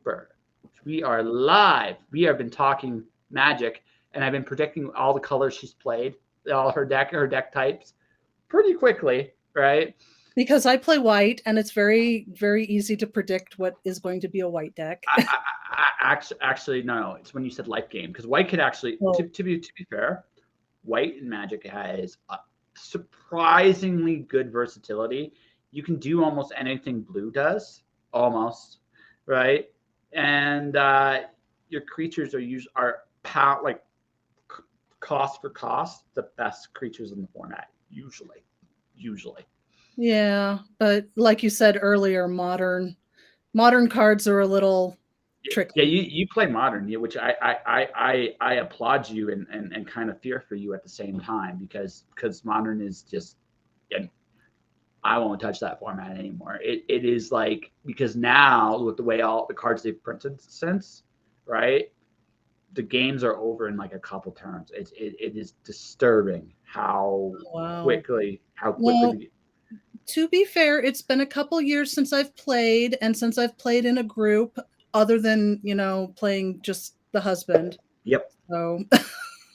super. We are live. We have been talking Magic, and I've been predicting all the colors she's played, all her deck types, pretty quickly, right? Because I play white, and it's very, very easy to predict what is going to be a white deck. Actually, no. It's when you said life game, because white could actually, Oh. to be fair, white in Magic has a surprisingly good versatility. You can do almost anything blue does, almost, right? And your creatures are like cost for cost the best creatures in the format usually. Yeah, but like you said earlier, modern cards are a little Yeah, tricky. you play modern, which I applaud you and kind of fear for you at the same time because modern is just, and I won't touch that format anymore. It is like, because now with the way all the cards they've printed since, right, the games are over in like a couple turns. It is disturbing Wow. how quickly Well, to be fair, it's been a couple years since I've played, and since I've played in a group, other than playing just the husband. Yep. So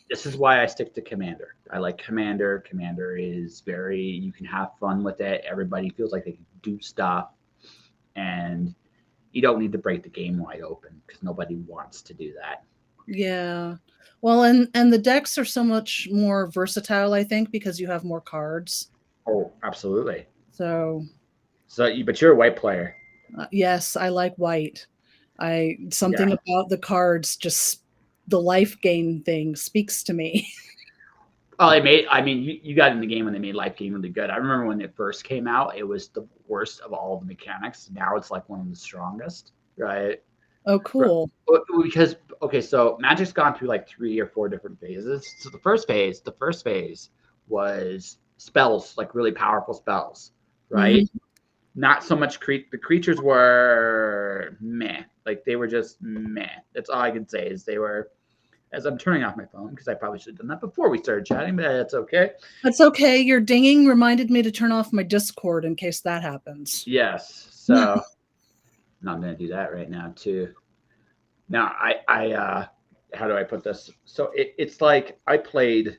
This is why I stick to Commander. I like Commander. Commander is very, you can have fun with it. Everybody feels like they can do stuff, and you don't need to break the game wide open because nobody wants to do that. yeah. Well, and the decks are so much more versatile, I think, because you have more cards. Oh, absolutely. So But you're a white player. yes, I like white. I Yeah. something about the cards, just the life gain thing speaks to me. Well, they made. I mean, you got in the game when they made Life Game really good. I remember when it first came out, it was the worst of all the mechanics. Now it's like one of the strongest, right? Oh, cool. Because okay, so Magic's gone through like 3 or 4 different phases. So the first phase was spells, like really powerful spells, right? Mhm. Not so much the creatures were meh, like they were just meh. That's all I can say is they were. As I'm turning off my phone because I probably should have done that before we started chatting, but that's okay. That's okay. Your dinging reminded me to turn off my Discord in case that happens. Yes, so I'm not going to do that right now too. Now how do I put this? So it's like I played.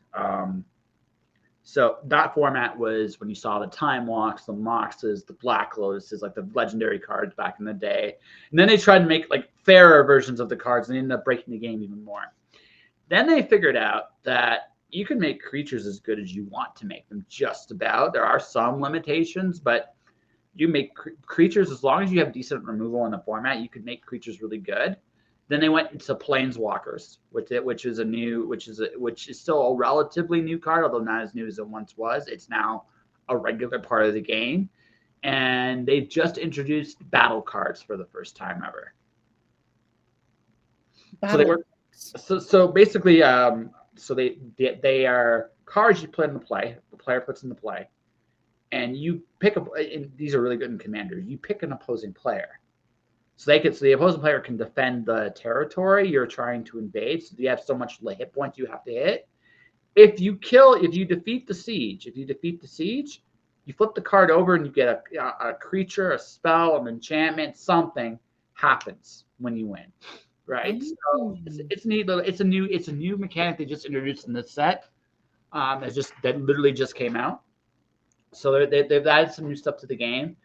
So that format was when you saw the Time Walks, the Moxes, the Black Lotuses, like the legendary cards back in the day. And then they tried to make like fairer versions of the cards and they ended up breaking the game even more. Then they figured out that you can make creatures as good as you want to make them, just about. There are some limitations, but you make creatures as long as you have decent removal in the format, you can make creatures really good. Then they went into planeswalkers, which is still a relatively new card, although not as new as it once was. It's now a regular part of the game, and they've just introduced battle cards for the first time ever. So they Battle. were so basically, so they are cards you put into play. The player puts into play, and you pick up. And these are really good in Commander. You pick an opposing player, so the opposing player can defend the territory you're trying to invade. So you have so much hit points you have to hit. If you defeat the siege, you flip the card over and you get a creature, a spell, an enchantment, something happens when you win. Right, so Oh. it's neat. It's a new mechanic they just introduced in this set. That literally just came out. So they've added some new stuff to the game.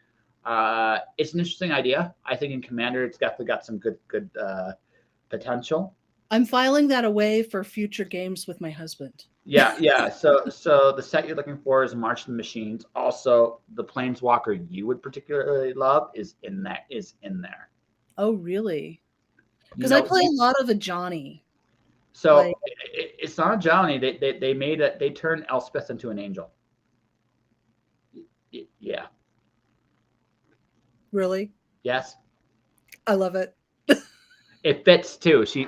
It's an interesting idea. I think in Commander, it's definitely got some good potential. I'm filing that away for future games with my husband. Yeah. So the set you're looking for is March of the Machines. Also, the Planeswalker you would particularly love is in there. Oh, really? You Because I know, play a lot of a Johnny. so Like, it's not a Johnny. They made it. They turned Elspeth into an angel. Yeah. really? Yes. I love it. It fits too. She.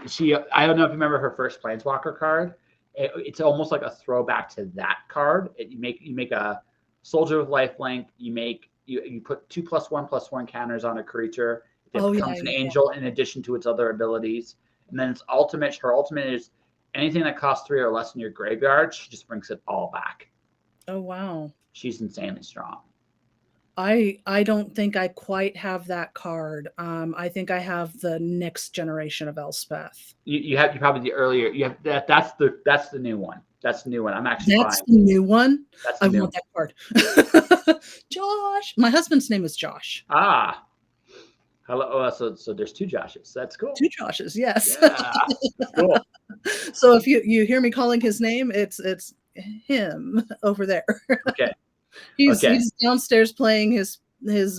I don't know if you remember her first Planeswalker card. It's almost like a throwback to that card. You make a soldier with lifelink. You put 2+1/+1 counters on a creature. It Oh, yeah, becomes an yeah. angel in addition to its other abilities. And then its ultimate. Her ultimate is anything that costs 3 or less in your graveyard. She just brings it all back. Oh, wow. She's insanely strong. I don't think I quite have that card. I think I have the next generation of Elspeth. You probably the earlier. You have that's the new one. That's the new one. I'm actually That's buying. the new one. That's I the new want one. that card. Josh. My husband's name is Josh. Ah, hello. So there's two Joshes. That's cool. Two Joshes, yes. Yeah, that's cool. So if you hear me calling his name, it's him over there. Okay. He's downstairs playing his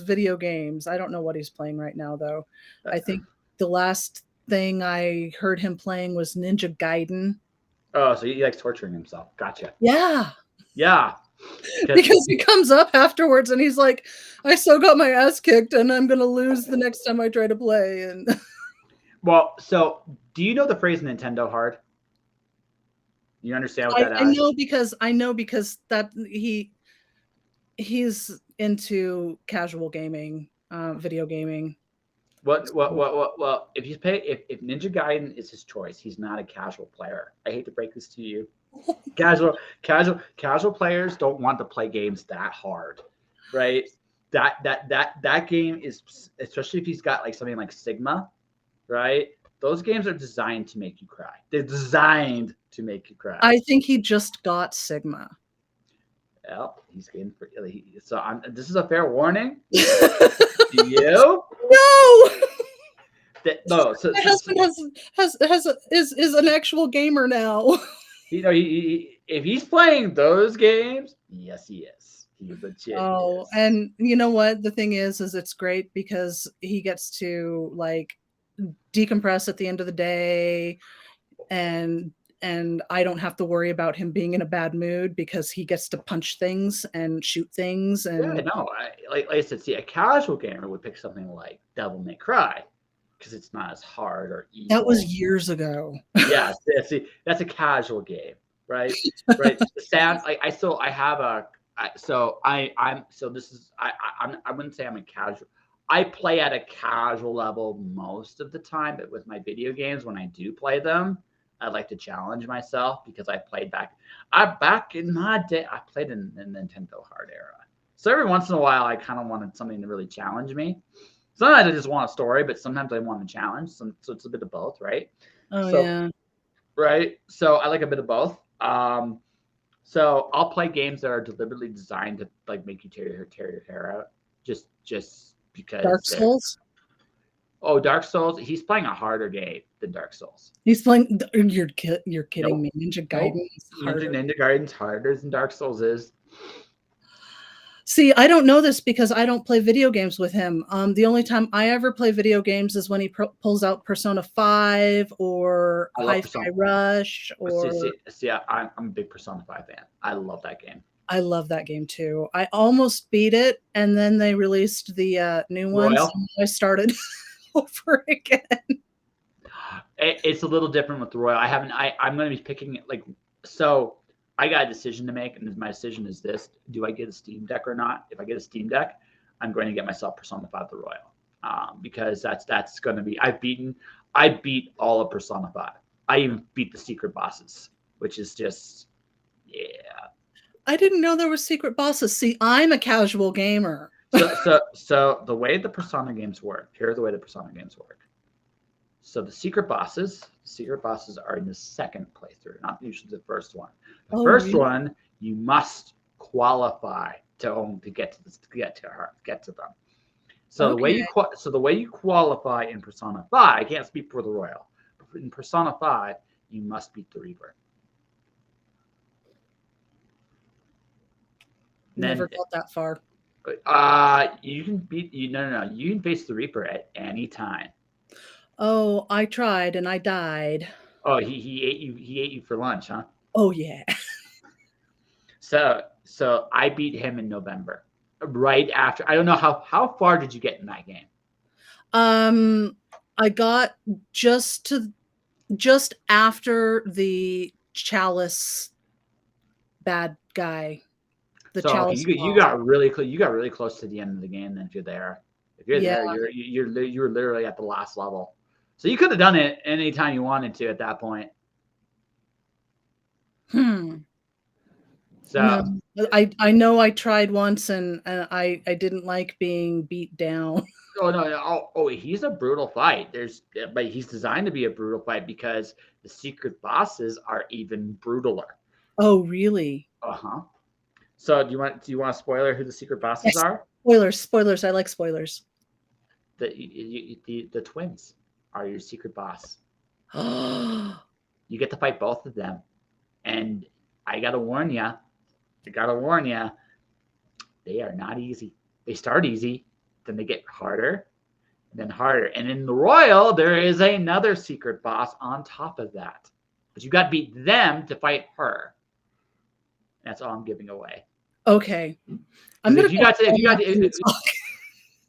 video games. I don't know what he's playing right now though. I think the last thing I heard him playing was Ninja Gaiden. Oh, so he likes torturing himself. Gotcha. Yeah. Yeah. Because he comes up afterwards and he's like, I so got my ass kicked and I'm gonna lose the next time I try to play. And well, so do you know the phrase Nintendo hard? You understand what that is? I know because that he's into casual gaming, video gaming. Well, if Ninja Gaiden is his choice, he's not a casual player. I hate to break this to you. Casual players don't want to play games that hard, right? That game is, especially if he's got like something like Sigma, right? Those games are designed to make you cry. They're designed to make you cry. I think he just got Sigma. Well, he's getting so this is a fair warning. To you? No. No. So my husband is an actual gamer now. You know, if he's playing those games, yes, he is. He legit is. And you know what? The thing is it's great because he gets to like decompress at the end of the day, and I don't have to worry about him being in a bad mood because he gets to punch things and shoot things. And yeah, no, like I said, see, a casual gamer would pick something like Devil May Cry because it's not as hard or easy. That was years ago. Yeah, see, that's a casual game, right? Right. The sound, I have a, I wouldn't say I'm a casual. I play at a casual level most of the time, but with my video games, when I do play them, I like to challenge myself because I played back in my day, I played in the Nintendo hard era. So every once in a while, I kind of wanted something to really challenge me. Sometimes I just want a story, but sometimes I want a challenge. So it's a bit of both, right? Yeah. Right. So I like a bit of both. So I'll play games that are deliberately designed to like make you tear your hair out, just because. Dark Souls. Oh, Dark Souls. He's playing a harder game than Dark Souls. He's playing. You're kidding me. Ninja Gaiden. Ninja Gaiden's harder than Dark Souls is. See, I don't know this because I don't play video games with him. The only time I ever play video games is when he pulls out Persona 5 or Hi-Fi Rush. Or see, I'm a big Persona 5 fan. I love that game. I love that game too. I almost beat it, and then they released the new ones. And I started over again. It's a little different with the Royal. I'm going to be picking it like so. I got a decision to make, and my decision is this: do I get a Steam Deck or not? If I get a Steam Deck, I'm going to get myself Persona 5 the Royal, because that's going to be. I beat all of Persona 5. I even beat the secret bosses, which is just, yeah. I didn't know there were secret bosses. See, I'm a casual gamer. So the way the Persona games work. Here are the way the Persona games work. So the secret bosses are in the second playthrough, not usually the first one. The first one, you must qualify to get to them. So the way you qualify in Persona 5, I can't speak for the Royal, but in Persona 5, you must beat the Reaper. Never got that far. You can you can face the Reaper at any time. Oh, I tried and I died. Oh, he ate you for lunch, huh? Oh yeah. So I beat him in November, right after. I don't know how far did you get in that game? I got just after the Chalice bad guy. Chalice. You got really close to the end of the game. Then if you're there, there, you're literally at the last level. So you could have done it anytime you wanted to at that point. So, No, I know I tried once and I didn't like being beat down. oh no, no, he's a brutal fight. But he's designed to be a brutal fight because the secret bosses are even brutaler. Oh, really? Uh-huh. So do you want a spoiler who the secret bosses Yes. are? Spoilers, spoilers. I like spoilers. The twins are your secret boss. Oh, You get to fight both of them. And I gotta warn you, they are not easy. They start easy, then they get harder, and then harder. And in the Royal, there is another secret boss on top of that. But you got to beat them to fight her. That's all I'm giving away. okay. I'm Because gonna if you go got to, home after we talk.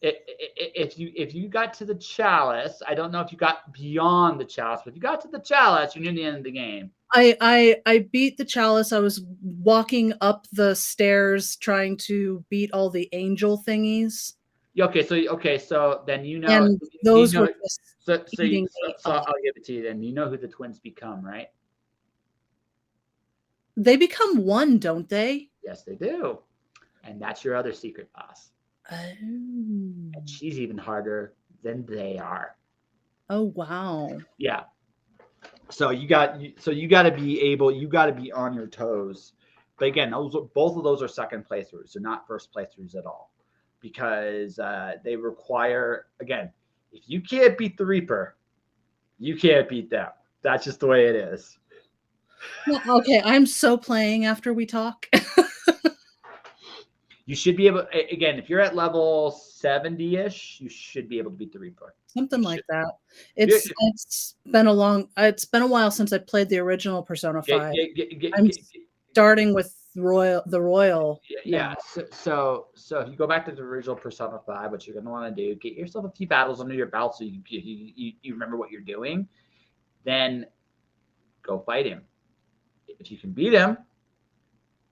if you got to the chalice, I don't know if you got beyond the chalice, but if you got to the chalice, you're near the end of the game. I beat the chalice. I was walking up the stairs trying to beat all the angel thingies, Okay, so then and you those know were just so eating me up. I'll give it to you then. You know who the twins become, right? They become one, don't they? Yes, they do. And that's your other secret boss. Oh. And she's even harder than they are. Oh, wow. Yeah. So you got you got to be on your toes. But again, both of those are second playthroughs, so not first playthroughs at all, because they require, again, if you can't beat the Reaper, you can't beat them. That's just the way it is. Well, okay, I'm so playing after we talk. You should be able, again, if you're at level 70-ish, you should be able to beat the Reaper. Something You like should. that. Yeah, It's been a while since I played the original Persona 5. I'm starting with the Royal yeah. now. So if you go back to the original Persona 5, what you're going to want to do, get yourself a few battles under your belt so you remember what you're doing. Then go fight him. If you can beat him,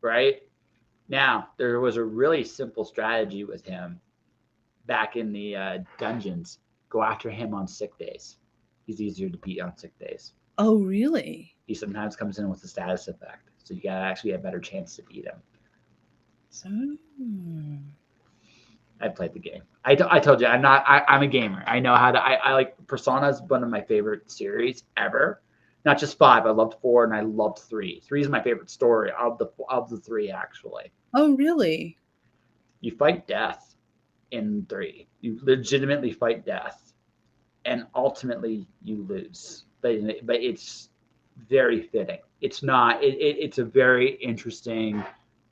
right? Now, there was a really simple strategy with him back in the dungeons. Go after him on sick days. He's easier to beat on sick days. Oh, really? He sometimes comes in with a status effect, so you got actually a better chance to beat him. Oh. I played the game. I told you I'm a gamer. I know how to. I like Persona is one of my favorite series ever. Not just 5. I loved 4 and I loved 3. 3 is my favorite story of the 3 actually. Oh, really? You fight death in 3. You legitimately fight death, and ultimately you lose. But it's very fitting. It's not. It's a very interesting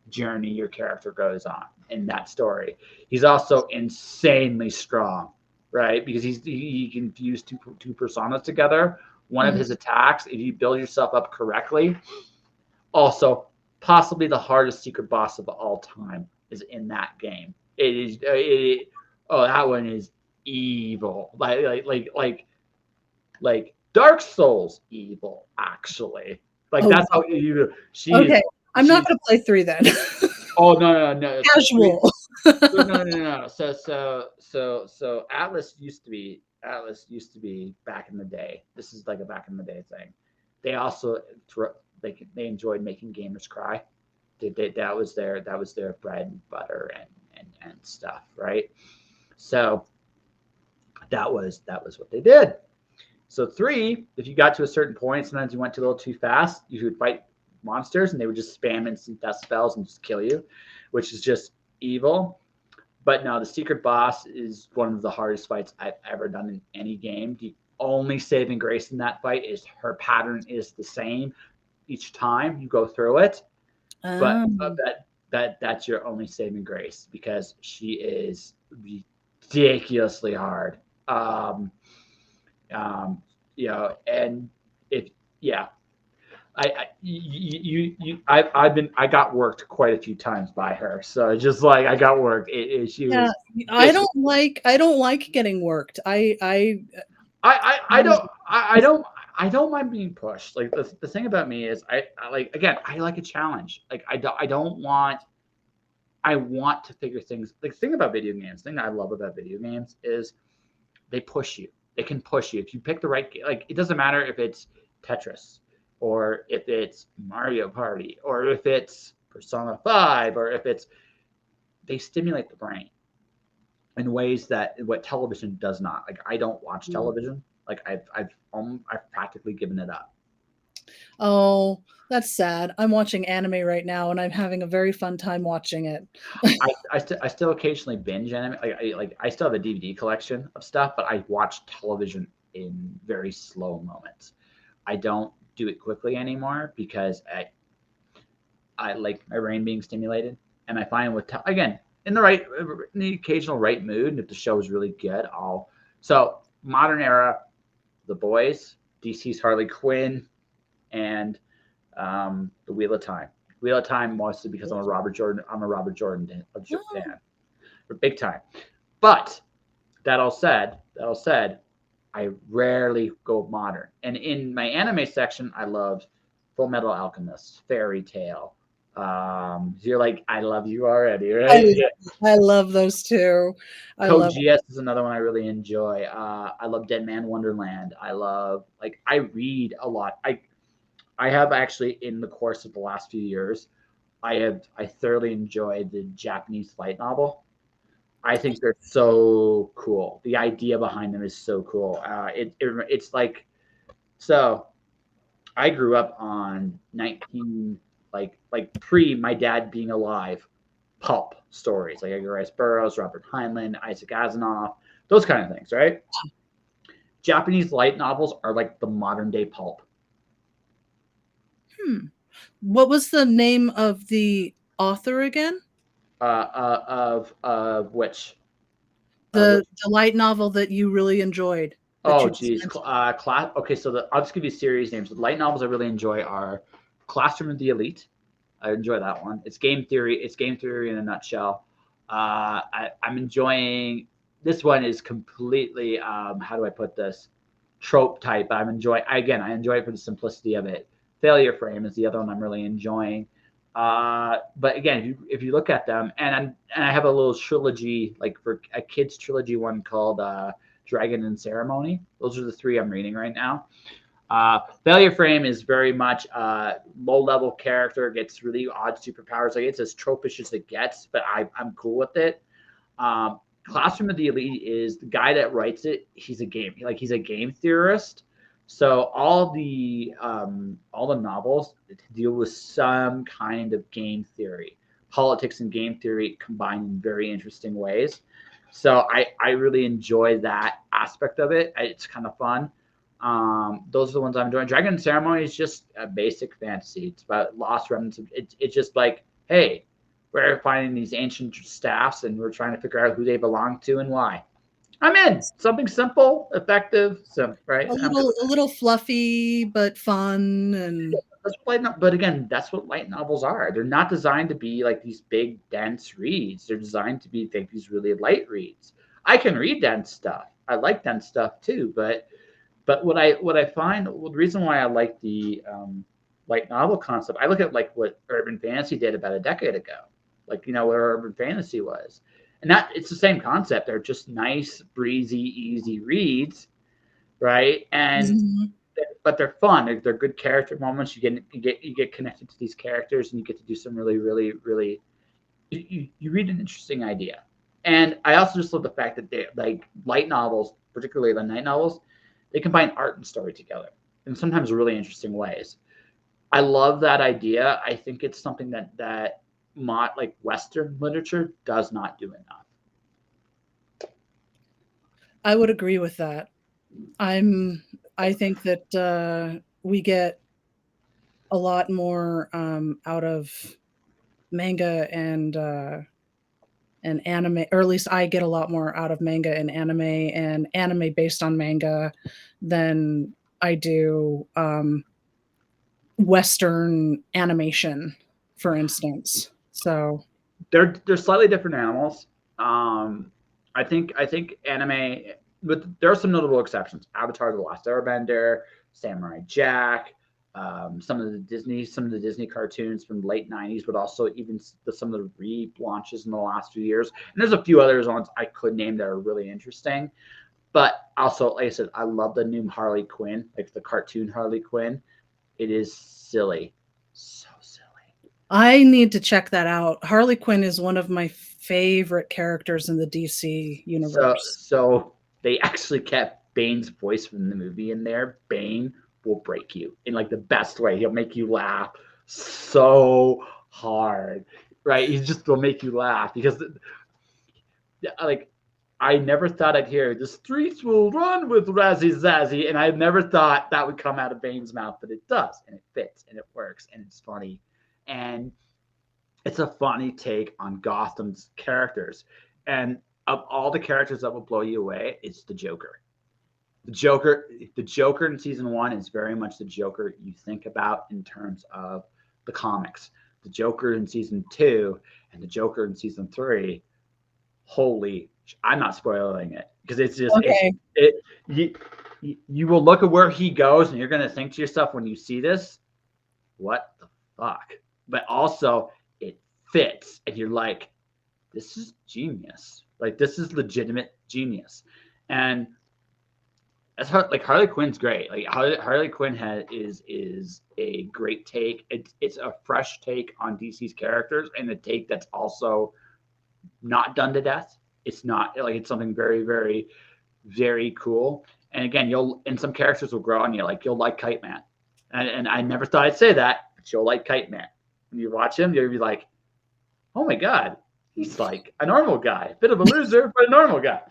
journey your character goes on in that story. He's also insanely strong, right? Because he can fuse two personas together. One of his attacks, if you build yourself up correctly, also possibly the hardest secret boss of all time is in that game. It is. That one is evil. Like Dark Souls evil, actually. Like that's how you. Okay, I'm not going to play 3 then. Oh no! Casual. No. So Atlas used to be back in the day. This is like a back in the day thing. They also they enjoyed making gamers cry. That was their bread and butter and stuff, right? So that was what they did. So 3, if you got to a certain point, sometimes you went too a little too fast, you would fight monsters and they would just spam instant death spells and just kill you, which is just evil. But no, the secret boss is one of the hardest fights I've ever done in any game. The only saving grace in that fight is her pattern is the same each time you go through it. But that's your only saving grace because she is ridiculously hard. And if yeah, I got worked quite a few times by her. So just like I got worked, she Yeah, was. I don't like getting worked. I don't mind being pushed. Like the thing about me is I like, again, I like a challenge. Like I don't want. I want to figure things. Like the thing about video games, the thing I love about video games is they push you. They can push you if you pick the right game. Like it doesn't matter if it's Tetris or if it's Mario Party or if it's Persona 5, or if it's, they stimulate the brain in ways that what television does not. Like, I don't watch television. Like, I've practically given it up. Oh, that's sad. I'm watching anime right now, and I'm having a very fun time watching it. I still occasionally binge anime. I still have a DVD collection of stuff, but I watch television in very slow moments. I don't do it quickly anymore because I like my brain being stimulated, and I find with again in the occasional right mood, and if the show is really good, I'll. So modern era, The Boys, DC's Harley Quinn, and the Wheel of Time. Wheel of Time mostly because I'm a Robert Jordan fan, big time. But that all said, I rarely go modern. And in my anime section, I love Full Metal Alchemist, Fairy Tale. You're like, I love you already, right? I love those two. I love. Codegeass is another one I really enjoy. I love Dead Man Wonderland. I love, like, I read a lot. I have actually, in the course of the last few years, I thoroughly enjoyed the Japanese light novel. I think they're so cool. The idea behind them is so cool. It's like, so I grew up on 19, like pre my dad being alive, pulp stories like Edgar Rice Burroughs, Robert Heinlein, Isaac Asimov, those kind of things, right? Japanese light novels are like the modern day pulp. What was the name of the author again? Of which The light novel that you really enjoyed. That Oh, you just geez. mentioned. Class. Okay, so I'll just give you series names. The light novels I really enjoy are Classroom of the Elite. I enjoy that one. It's game theory. It's game theory in a nutshell. I'm enjoying. This one is completely. How do I put this? Trope type. But I'm enjoying. Again, I enjoy it for the simplicity of it. Failure Frame is the other one I'm really enjoying. But again, if you look at them, and I have a little trilogy, like for a kids trilogy one called Dragon and Ceremony. Those are the three I'm reading right now. Failure Frame is very much low level character, gets really odd superpowers. Like, it's as tropish as it gets, but I'm cool with it. Classroom of the Elite is the guy that writes it. He's a game theorist. So all the novels deal with some kind of game theory, politics and game theory combined in very interesting ways. So I really enjoy that aspect of it. It's kind of fun. Those are the ones I'm enjoying. Dragon Ceremony is just a basic fantasy. It's about lost remnants. It's just like, hey, we're finding these ancient staffs and we're trying to figure out who they belong to and why. I'm in. Something simple, effective, right? A little fluffy but fun, and But again, that's what light novels are. They're not designed to be like these big, dense reads. They're designed to be like these really light reads. I can read dense stuff. I like dense stuff too. But what I find, well, the reason why I like the light novel concept, I look at like what urban fantasy did about a decade ago, like, where urban fantasy was, and that it's the same concept. They're just nice, breezy, easy reads, right? And but they're fun. They're good character moments. You get connected to these characters, and you get to do some really, really, really. You read an interesting idea, and I also just love the fact that they like light novels, particularly the night novels. They combine art and story together in sometimes really interesting ways. I love that idea. I think it's something that like Western literature does not do enough. I would agree with that. I think that we get a lot more out of manga and anime, or at least I get a lot more out of manga and anime based on manga than I do Western animation, for instance. So They're slightly different animals. I think anime, but there are some notable exceptions. Avatar: The Last Airbender, Samurai Jack, some of the Disney cartoons from the late '90s, but also even some of the relaunches in the last few years. And there's a few others ones I could name that are really interesting. But also, like I said, I love the new Harley Quinn, like the cartoon Harley Quinn. It is silly, so silly. I need to check that out. Harley Quinn is one of my favorite characters in the DC universe. So they actually kept Bane's voice from the movie in there. Bane will break you in like the best way. He'll make you laugh so hard, right? He just will make you laugh because, like, I never thought I'd hear the streets will run with Razzie Zazzy, and I never thought that would come out of Bane's mouth, but it does, and it fits, and it works, and it's funny, and it's a funny take on Gotham's characters. And of all the characters that will blow you away, it's the Joker. The Joker in season 1 is very much the Joker you think about in terms of the comics. The Joker in season 2 and the Joker in season 3, holy, I'm not spoiling it because it's just Okay. you will look at where he goes and you're going to think to yourself when you see this, what the fuck? But also it fits and you're like, this is genius. Like, this is legitimate genius. And that's how, like, Harley Quinn's great. Like, Harley Quinn is a great take. It's a fresh take on DC's characters, and a take that's also not done to death. It's not like, it's something very, very, very cool. And again, and some characters will grow on you. Like, you'll like Kite Man, and I never thought I'd say that, but you'll like Kite Man. When you watch him, you'll be like, oh my god, he's like a normal guy, a bit of a loser, but a normal guy,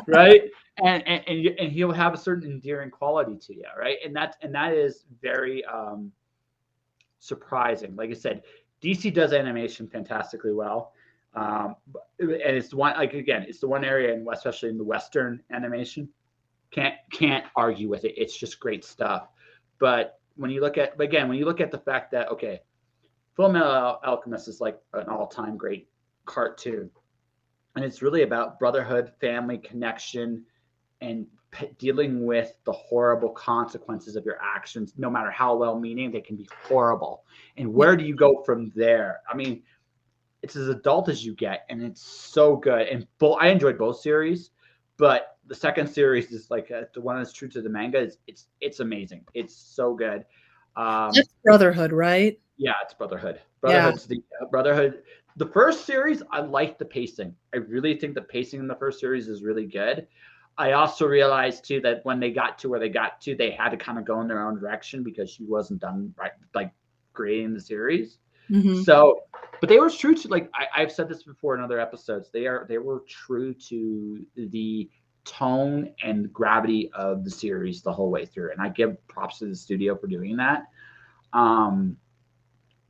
right? And he'll have a certain endearing quality to you, right? And that is very surprising. Like I said, DC does animation fantastically well, and it's the one, like, again, it's the one area, and especially in the Western animation, can't argue with it. It's just great stuff. But when you look at the fact that, okay, Fullmetal Alchemist is like an all-time great cartoon, and it's really about brotherhood, family connection, and dealing with the horrible consequences of your actions. No matter how well-meaning, they can be horrible. And where do you go from there? I mean, it's as adult as you get, and it's so good. And I enjoyed both series, but the second series is like the one that's true to the manga. It's amazing. It's so good. That's Brotherhood, right? Yeah, it's Brotherhood. Yeah. Brotherhood. The first series, I like the pacing. I really think the pacing in the first series is really good. I also realized too that when they got to where they got to, they had to kind of go in their own direction because she wasn't done right, like, creating the series. Mm-hmm. So, but they were true to, like, I've said this before in other episodes. They were true to the tone and gravity of the series the whole way through, and I give props to the studio for doing that.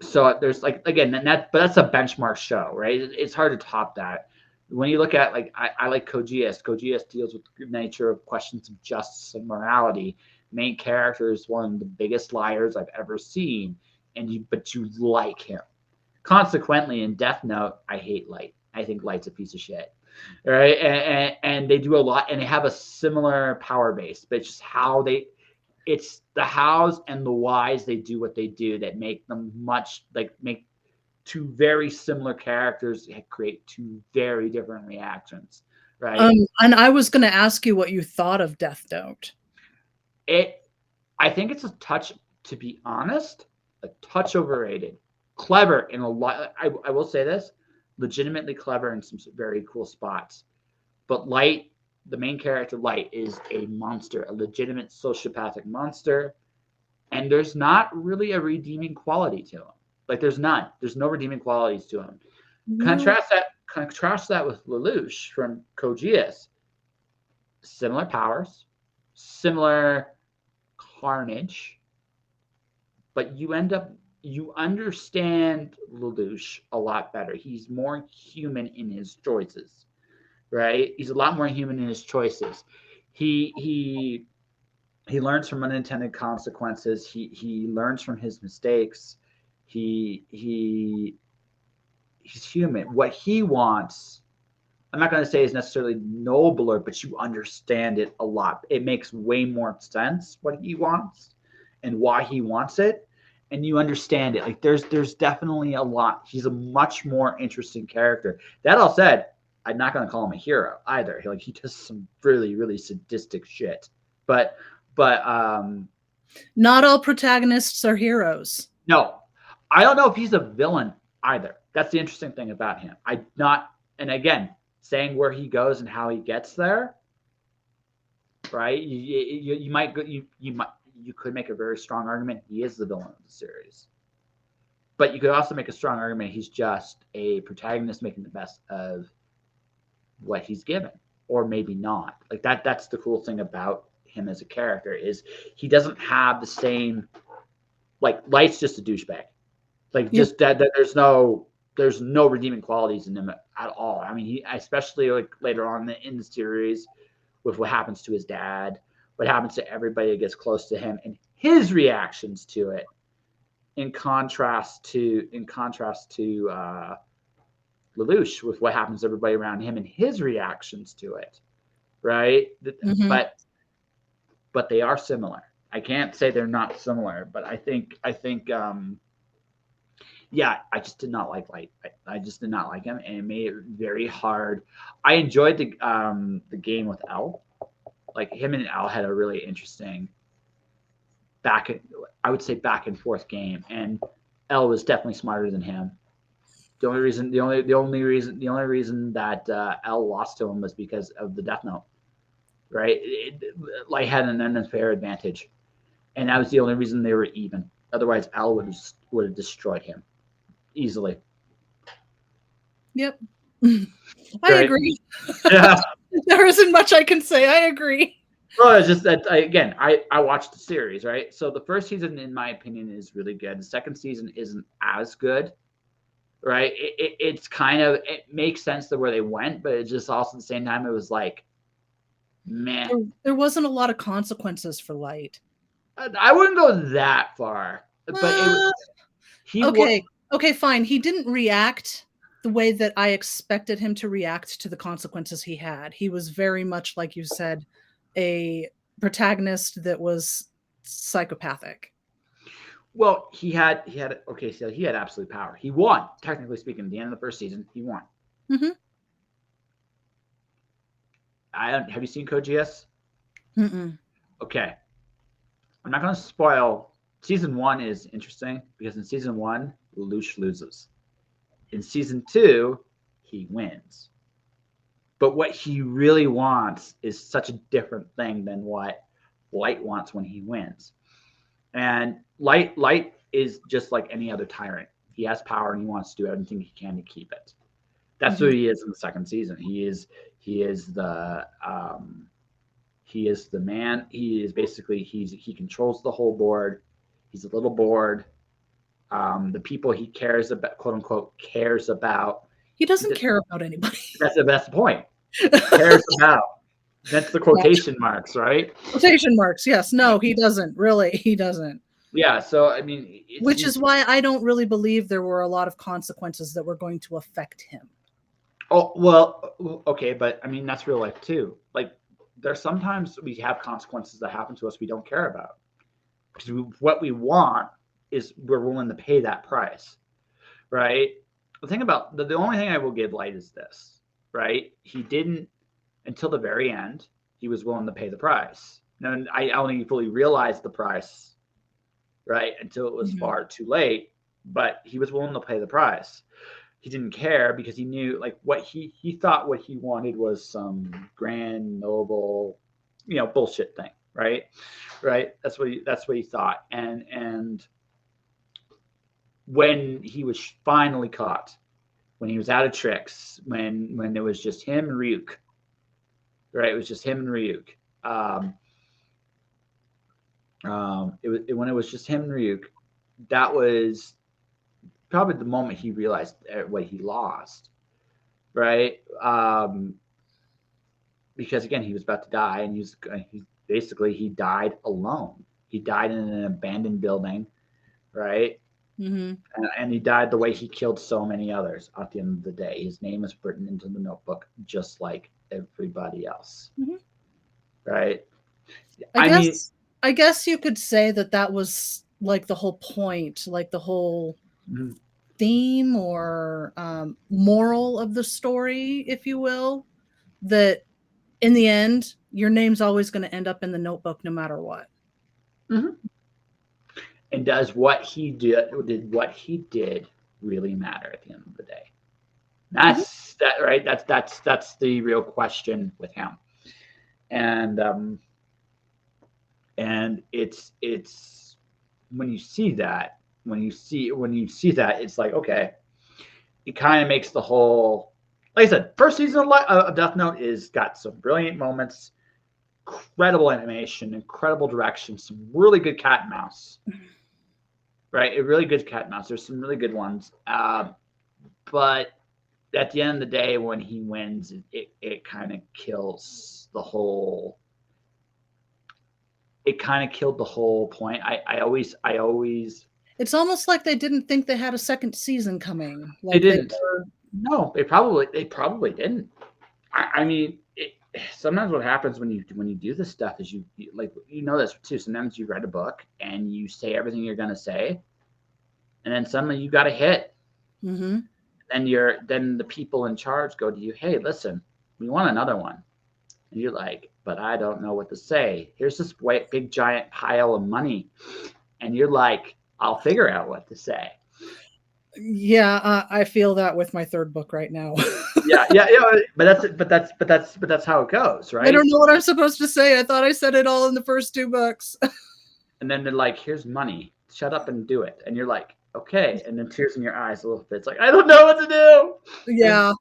So there's, like, again, but that's a benchmark show, right? It's hard to top that. When you look at, like, I like Codegeass. Codegeass deals with the nature of questions of justice and morality. Main character is one of the biggest liars I've ever seen, but you like him. Consequently, in Deathnote, I hate Light. I think Light's a piece of shit, right? And they do a lot, and they have a similar power base, but it's just it's the hows and the whys they do what they do that make them make two very similar characters create two very different reactions, right? And I was going to ask you what you thought of Deathnote. I think it's a touch, to be honest, a touch overrated. Clever in a lot. I will say this, legitimately clever in some very cool spots. But Light, the main character, Light, is a monster, a legitimate sociopathic monster, and there's not really a redeeming quality to him. Like, there's none. There's no redeeming qualities to him. Contrast that with Lelouch from Codegeass. Similar powers, similar carnage, but you understand Lelouch a lot better. He's more human in his choices, right? He's a lot more human in his choices. He learns from unintended consequences. He learns from his mistakes. He's human. What he wants, I'm not going to say is necessarily nobler, but you understand it a lot. It makes way more sense what he wants and why he wants it, and you understand it. Like, there's definitely a lot. He's a much more interesting character. That all said, I'm not going to call him a hero either. Like, he does some really, really sadistic shit. But not all protagonists are heroes. No, I don't know if he's a villain either. That's the interesting thing about him. And again, saying where he goes and how he gets there, right? You might go, you could make a very strong argument he is the villain of the series, but you could also make a strong argument he's just a protagonist making the best of what he's given, or maybe not. Like that's the cool thing about him as a character is he doesn't have the same, like Light's just a douchebag. Like just that there's no redeeming qualities in him at all. I mean, he especially like later on in the series with what happens to his dad, what happens to everybody that gets close to him, and his reactions to it. In contrast to Lelouch with what happens to everybody around him and his reactions to it, right? Mm-hmm. But they are similar. I can't say they're not similar, but I think yeah, I just did not like Light. I just did not like him, and it made it very hard. I enjoyed the game with L. Like him and L had a really interesting back and forth game, and L was definitely smarter than him. The only reason that L lost to him was because of the Deathnote, right? Light had an unfair advantage, and that was the only reason they were even. Otherwise, L would have destroyed him easily. Yep. I agree. Yeah. There isn't much I can say. I agree. Well, it's just that I watched the series, right? So the first season, in my opinion, is really good. The second season isn't as good, right? It's kind of, it makes sense to where they went, but it's just also at the same time it was like, meh. There wasn't a lot of consequences for Light. I wouldn't go that far, but okay, fine. He didn't react the way that I expected him to react to the consequences he had. He was very much, like you said, a protagonist that was psychopathic. Well, he had absolute power. He won, technically speaking. At the end of the first season, he won. Mm-hmm. Have you seen Codegeass? Mm-mm. Okay, I'm not going to spoil. Season 1 is interesting because in season 1, Lelouch loses. In season 2, he wins. But what he really wants is such a different thing than what Light wants when he wins. And Light is just like any other tyrant. He has power and he wants to do everything he can to keep it. That's who he is in the second season. He is the man. He is basically he controls the whole board. He's a little board. The people he cares about, quote unquote, cares about. He doesn't care about anybody. That's the best point. Cares about. That's the quotation marks, right? Quotation marks, yes. No, he doesn't. Really, he doesn't. Yeah, so I mean, which is why I don't really believe there were a lot of consequences that were going to affect him. Oh, well, okay, but I mean, that's real life too. Like, there's sometimes we have consequences that happen to us we don't care about. Because what we want is we're willing to pay that price, right? The thing about the only thing I will give Light is this, right? He didn't, until the very end, he was willing to pay the price. And I only fully realized the price, right, until it was far too late, but he was willing to pay the price. He didn't care because he knew, like, what he thought what he wanted was some grand, noble, bullshit thing, right? That's what he thought. And when he was finally caught, when he was out of tricks, when it was just him and Ryuk, right? It was just him and Ryuk. When it was just him and Ryuk, that was probably the moment he realized what he lost, right? Because again, he was about to die, and he died alone. He died in an abandoned building, right? Mm-hmm. And he died the way he killed so many others. At the end of the day, his name is written into the notebook, just like everybody else, right? I guess you could say that was like the whole point, like the whole theme or moral of the story, if you will, that in the end, your name's always going to end up in the notebook no matter what. And does what he did really matter at the end of the day? That's that, right? That's the real question with him. And and it's when you see that, it's like, okay, it kind of makes the whole, like I said, first season of Death Note is got some brilliant moments, incredible animation, incredible direction, some really good cat and mouse. Right, a really good cat and mouse. There's some really good ones, but at the end of the day, when he wins, it kind of kills the whole. It kind of killed the whole point. I always. It's almost like they didn't think they had a second season coming. Like they didn't. No, they probably didn't. I mean, sometimes what happens when you do this stuff is you like, you know this too. Sometimes you read a book and you say everything you're gonna say, and then suddenly you got a hit. Mm-hmm. Then the people in charge go to you, hey, listen, we want another one. And you're like, but I don't know what to say. Here's this big giant pile of money. And you're like, I'll figure out what to say. Yeah, I feel that with my third book right now. yeah. But that's how it goes, right? I don't know what I'm supposed to say. I thought I said it all in the first 2 books. And then they're like, here's money. Shut up and do it. And you're like, okay. And then tears in your eyes a little bit. It's like, I don't know what to do. Yeah.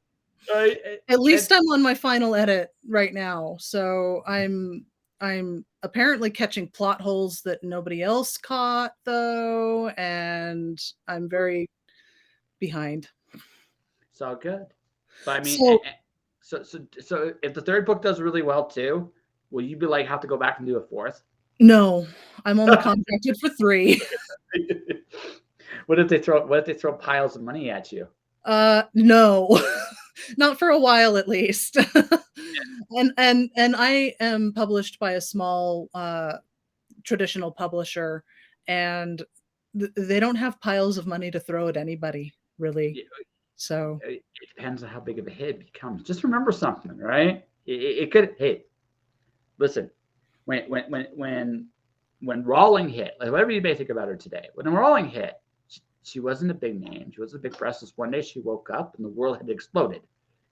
At least I'm on my final edit right now. So I'm apparently catching plot holes that nobody else caught, though. And I'm very behind. It's all good. But I mean, so if the third book does really well too, will you be like, have to go back and do a fourth? No, I'm only contracted for 3. What if they throw piles of money at you? No, not for a while at least. And I am published by a small traditional publisher, and they don't have piles of money to throw at anybody, really. Yeah. So it depends on how big of a hit it becomes. Just remember something, right? It could. Hey, listen, when Rowling hit, like whatever you may think about her today, when Rowling hit, she wasn't a big name. She wasn't a big presence. One day she woke up and the world had exploded,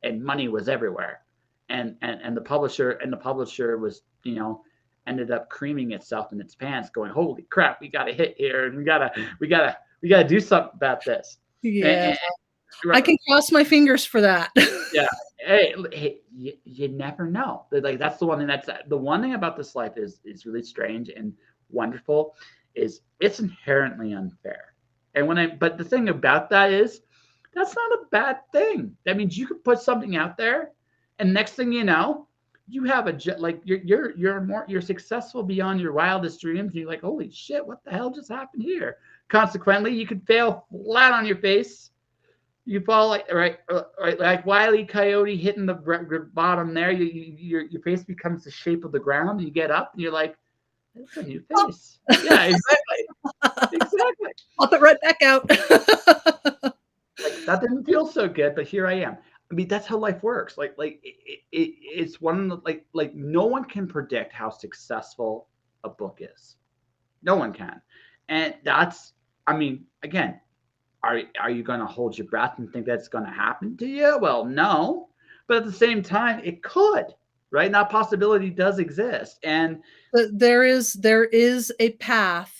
and money was everywhere, and the publisher was, you know, ended up creaming itself in its pants, going, "Holy crap, we got a hit here, and we gotta do something about this." Yeah, I can cross my fingers for that. Yeah. Hey, you never know. Like that's the one thing. That's the one thing about this life is really strange and wonderful. Is it's inherently unfair. And but the thing about that is, that's not a bad thing. That means you can put something out there, and next thing you know, you have you're successful beyond your wildest dreams. And you're like, holy shit, what the hell just happened here? Consequently, you could fail flat on your face. You fall like right like Wile E. Coyote hitting the bottom there. Your face becomes the shape of the ground. And you get up and you're like, that's a new face. Yeah, exactly. Exactly. Pop it right back out. Like, that didn't feel so good, but here I am. I mean, that's how life works. It's one of the, like no one can predict how successful a book is. No one can, and that's. I mean, again, are you going to hold your breath and think that's going to happen to you? Well, no, but at the same time, it could. Right? That possibility does exist, and there is a path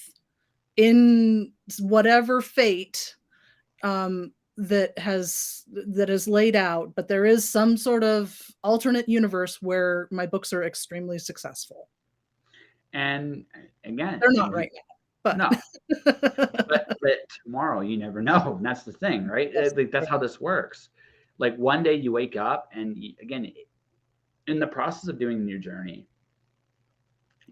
in whatever fate that is laid out, but there is some sort of alternate universe where my books are extremely successful. And again, they're not right now, but no. but tomorrow you never know. And that's the thing, right? That's how this works. Like one day you wake up and again, in the process of doing your journey,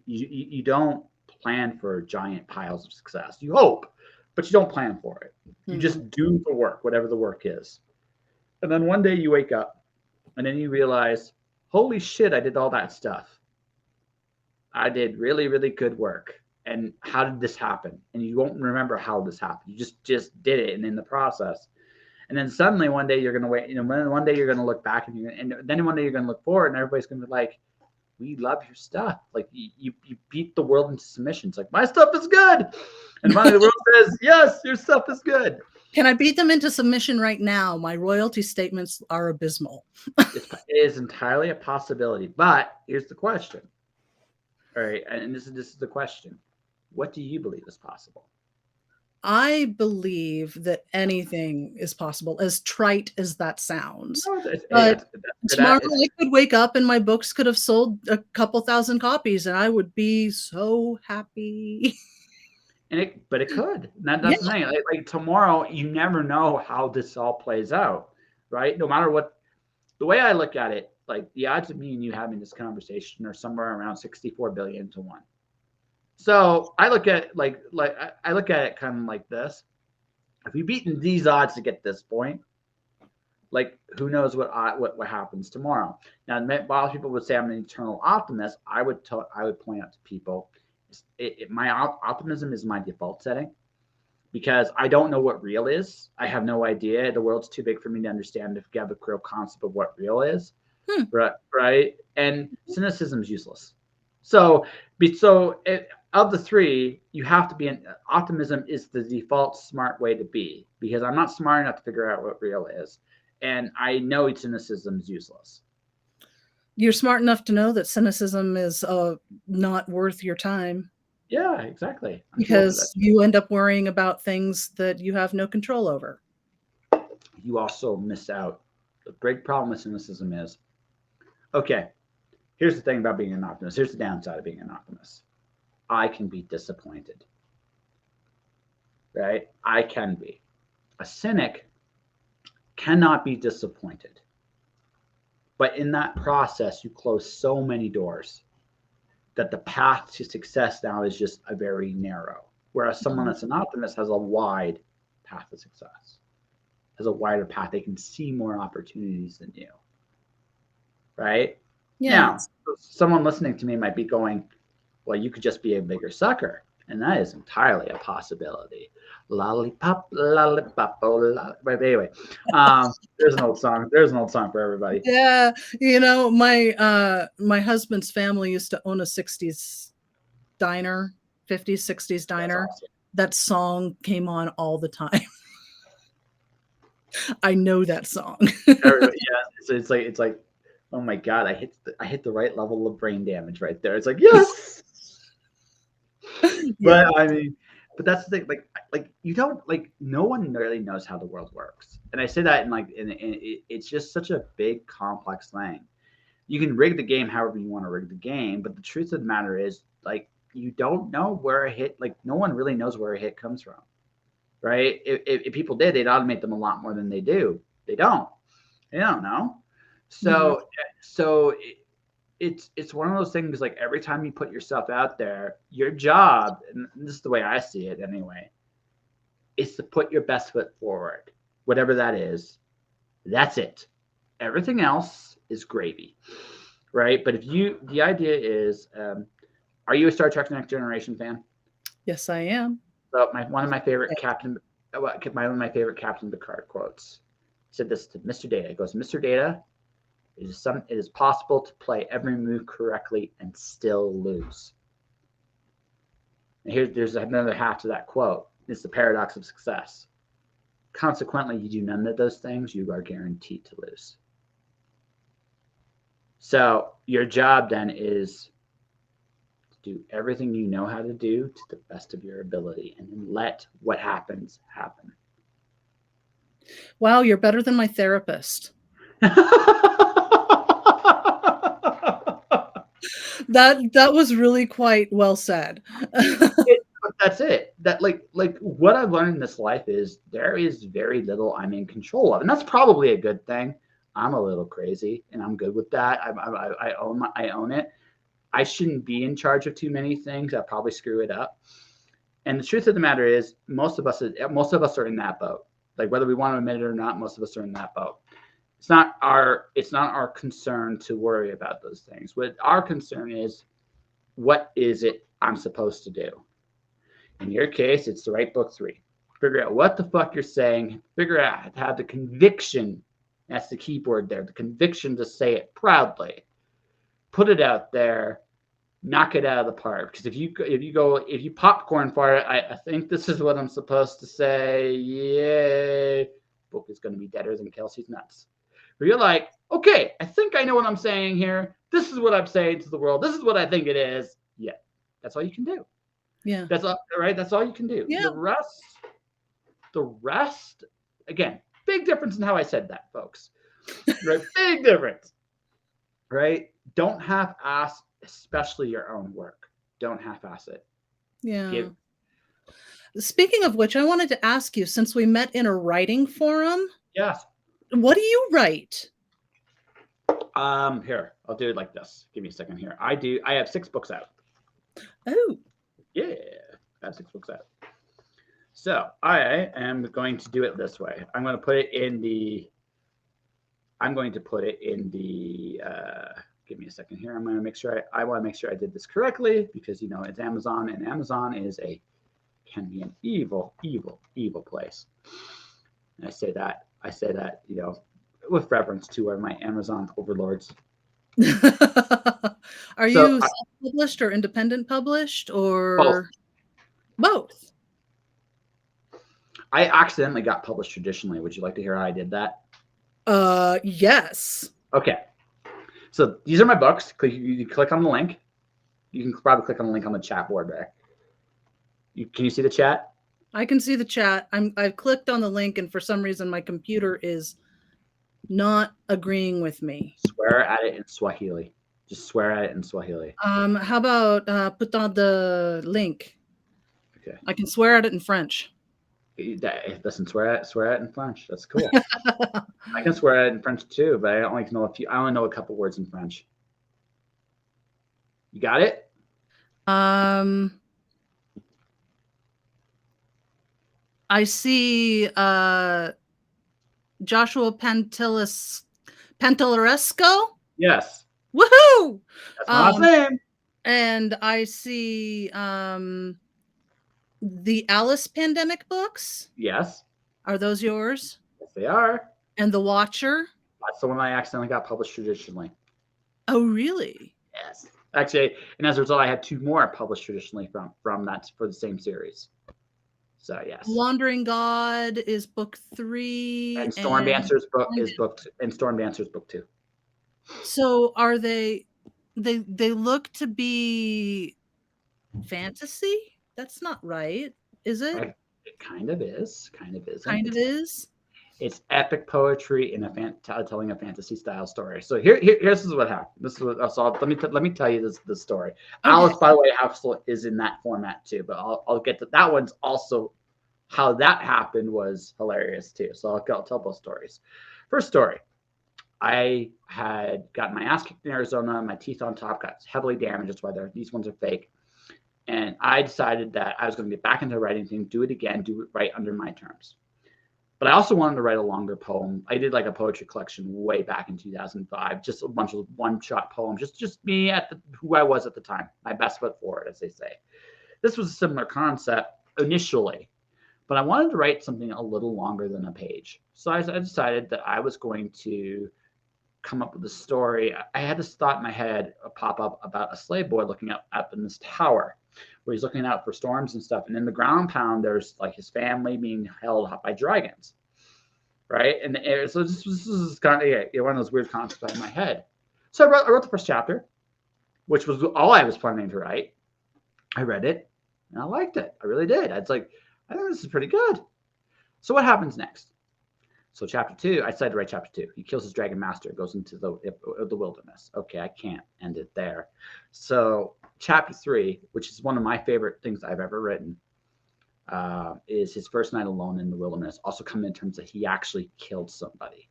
you don't plan for giant piles of success. You hope, but you don't plan for it. You just do the work, whatever the work is. And then one day you wake up and then you realize, holy shit, I did all that stuff. I did really, really good work. And how did this happen? And you won't remember how this happened. You just did it, and in the process. And then suddenly one day you're going to wait, one day you're going to look back and then one day you're going to look forward and everybody's going to be like, we love your stuff. Like you beat the world into submission. It's like, my stuff is good. And finally the world says, yes, your stuff is good. Can I beat them into submission right now? My royalty statements are abysmal. It is entirely a possibility. But here's the question. All right. And this is the question. What do you believe is possible? I believe that anything is possible, as trite as that sounds. But tomorrow I could wake up and my books could have sold a couple thousand copies and I would be so happy. But it could. That's the thing. Like tomorrow, you never know how this all plays out, right? No matter what. The way I look at it, like the odds of me and you having this conversation are somewhere around 64 billion to 1. So I look at I look at it kind of like this. If we've beaten these odds to get this point, like who knows what happens tomorrow. Now, while people would say I'm an eternal optimist, I would point out to people, my optimism is my default setting, because I don't know what real is. I have no idea. The world's too big for me to understand if you have a real concept of what real is. Right? And cynicism is useless. So of the three, you have to be optimism is the default smart way to be, because I'm not smart enough to figure out what real is. And I know cynicism is useless. You're smart enough to know that cynicism is not worth your time. Yeah, exactly. Because you end up worrying about things that you have no control over. You also miss out. The big problem with cynicism is, okay, here's the thing about being an optimist. Here's the downside of being an optimist. I can be disappointed. Right? I can be. A cynic cannot be disappointed. But in that process, you close so many doors that the path to success now is just a very narrow. Whereas someone that's an optimist has a wide path to success, has a wider path. They can see more opportunities than you. Right? Yeah. Now, someone listening to me might be going, well, you could just be a bigger sucker. And that is entirely a possibility. Lollipop, lollipop, lollipop. But anyway, there's an old song. There's an old song for everybody. Yeah, my husband's family used to own a 60s diner, 50s, 60s diner. Awesome. That song came on all the time. I know that song. Yeah, it's like, oh my God, I hit the right level of brain damage right there. It's like, yes. But I mean, but that's the thing. Like you don't no one really knows how the world works, and I say that it's just such a big, complex thing. You can rig the game however you want to rig the game, but the truth of the matter is, you don't know where a hit. No one really knows where a hit comes from, right? If people did, they'd automate them a lot more than they do. They don't. They don't know. So it's one of those things, like every time you put yourself out there, your job, and this is the way I see it anyway, is to put your best foot forward, whatever that is. That's it. Everything else is gravy, right? But the idea is, are you a Star Trek Next Generation fan? Yes, I am. So one of my favorite Captain Picard quotes said this to Mr. Data. It goes, Mr. Data, it is possible to play every move correctly and still lose. And there's another half to that quote. It's the paradox of success. Consequently, you do none of those things, you are guaranteed to lose. So your job then is to do everything you know how to do to the best of your ability, and then let what happens happen. Wow, you're better than my therapist. That was really quite well said. That's it. That like what I've learned in this life is there is very little I'm in control of, and that's probably a good thing. I'm a little crazy, and I'm good with that. I own it. I shouldn't be in charge of too many things. I'll probably screw it up. And the truth of the matter is, most of us are in that boat. Like whether we want to admit it or not, most of us are in that boat. It's not our concern to worry about those things. What our concern is, what is it I'm supposed to do? In your case, it's to write book 3. Figure out what the fuck you're saying. Figure out how the conviction, that's the key word there, the conviction to say it proudly. put it out there, knock it out of the park. Because if you popcorn fart, I think this is what I'm supposed to say. Yay. Book is going to be deader than Kelsey's nuts. Where you're like, okay, I think I know what I'm saying here. This is what I'm saying to the world. This is what I think it is. Yeah, that's all you can do. Yeah. That's all right. That's all you can do. Yeah. The rest, again, big difference in how I said that, folks. Right? Big difference. Right? Don't half-ass, especially your own work. Don't half-ass it. Yeah. Speaking of which, I wanted to ask you, since we met in a writing forum. Yes. What do you write? Here, I'll do it like this. Give me a second here. I have 6 books out. Oh. Yeah, I have 6 books out. So I am going to do it this way. I'm going to put it in the. Give me a second here. I'm going to make sure I want to make sure I did this correctly because it's Amazon, and Amazon can be an evil, evil, evil place. And I say that with reference to one of my Amazon overlords. Are you self-published or independent published or both? I accidentally got published traditionally. Would you like to hear how I did that? Yes. Okay. So these are my books. You click on the link. You can probably click on the link on the chat board there. Can you see the chat? I can see the chat. I've clicked on the link, and for some reason my computer is not agreeing with me. Swear at it in Swahili. Just swear at it in Swahili. How about put on the link? Okay. I can swear at it in French. Listen, swear at it in French. That's cool. I can swear at it in French too, but I only know a couple words in French. You got it? I see Joshua Pantelleresco. Yes. Woohoo! That's my last name. And I see the Alice Pandemic books. Yes. Are those yours? Yes, they are. And The Watcher? That's the one I accidentally got published traditionally. Oh, really? Yes. Actually, and as a result, I had 2 more published traditionally from that for the same series. So yes. Wandering God is book 3. And Stormdancer's book is booked, and Stormdancer's book 2. So are they look to be fantasy? That's not right, is it? It kind of is. Kind of is. Kind of is. It's epic poetry in telling a fantasy style story. So here's what happened. This is what. So let me tell you this story. Okay. Alice, by the way, Housel is in that format too. But I'll get to that. One's also how that happened was hilarious too. So I'll tell both stories. First story. I had gotten my ass kicked in Arizona. My teeth on top got heavily damaged. That's why these ones are fake. And I decided that I was going to get back into the writing thing, do it again, do it right under my terms. But I also wanted to write a longer poem. I did like a poetry collection way back in 2005, just a bunch of one-shot poems, just me who I was at the time, my best foot forward, as they say. This was a similar concept initially, but I wanted to write something a little longer than a page. So I decided that I was going to come up with a story. I had this thought in my head pop up about a slave boy looking up in this tower where he's looking out for storms and stuff. And in the ground pound, there's like his family being held up by dragons, right? And so this is kind of one of those weird concepts in my head. So I wrote the first chapter, which was all I was planning to write. I read it, and I liked it. I really did. I think this is pretty good. So what happens next? So chapter 2, I decided to write chapter 2. He kills his dragon master, goes into the wilderness. Okay, I can't end it there. So chapter 3, which is one of my favorite things I've ever written, is his first night alone in the wilderness. Also coming in terms that he actually killed somebody,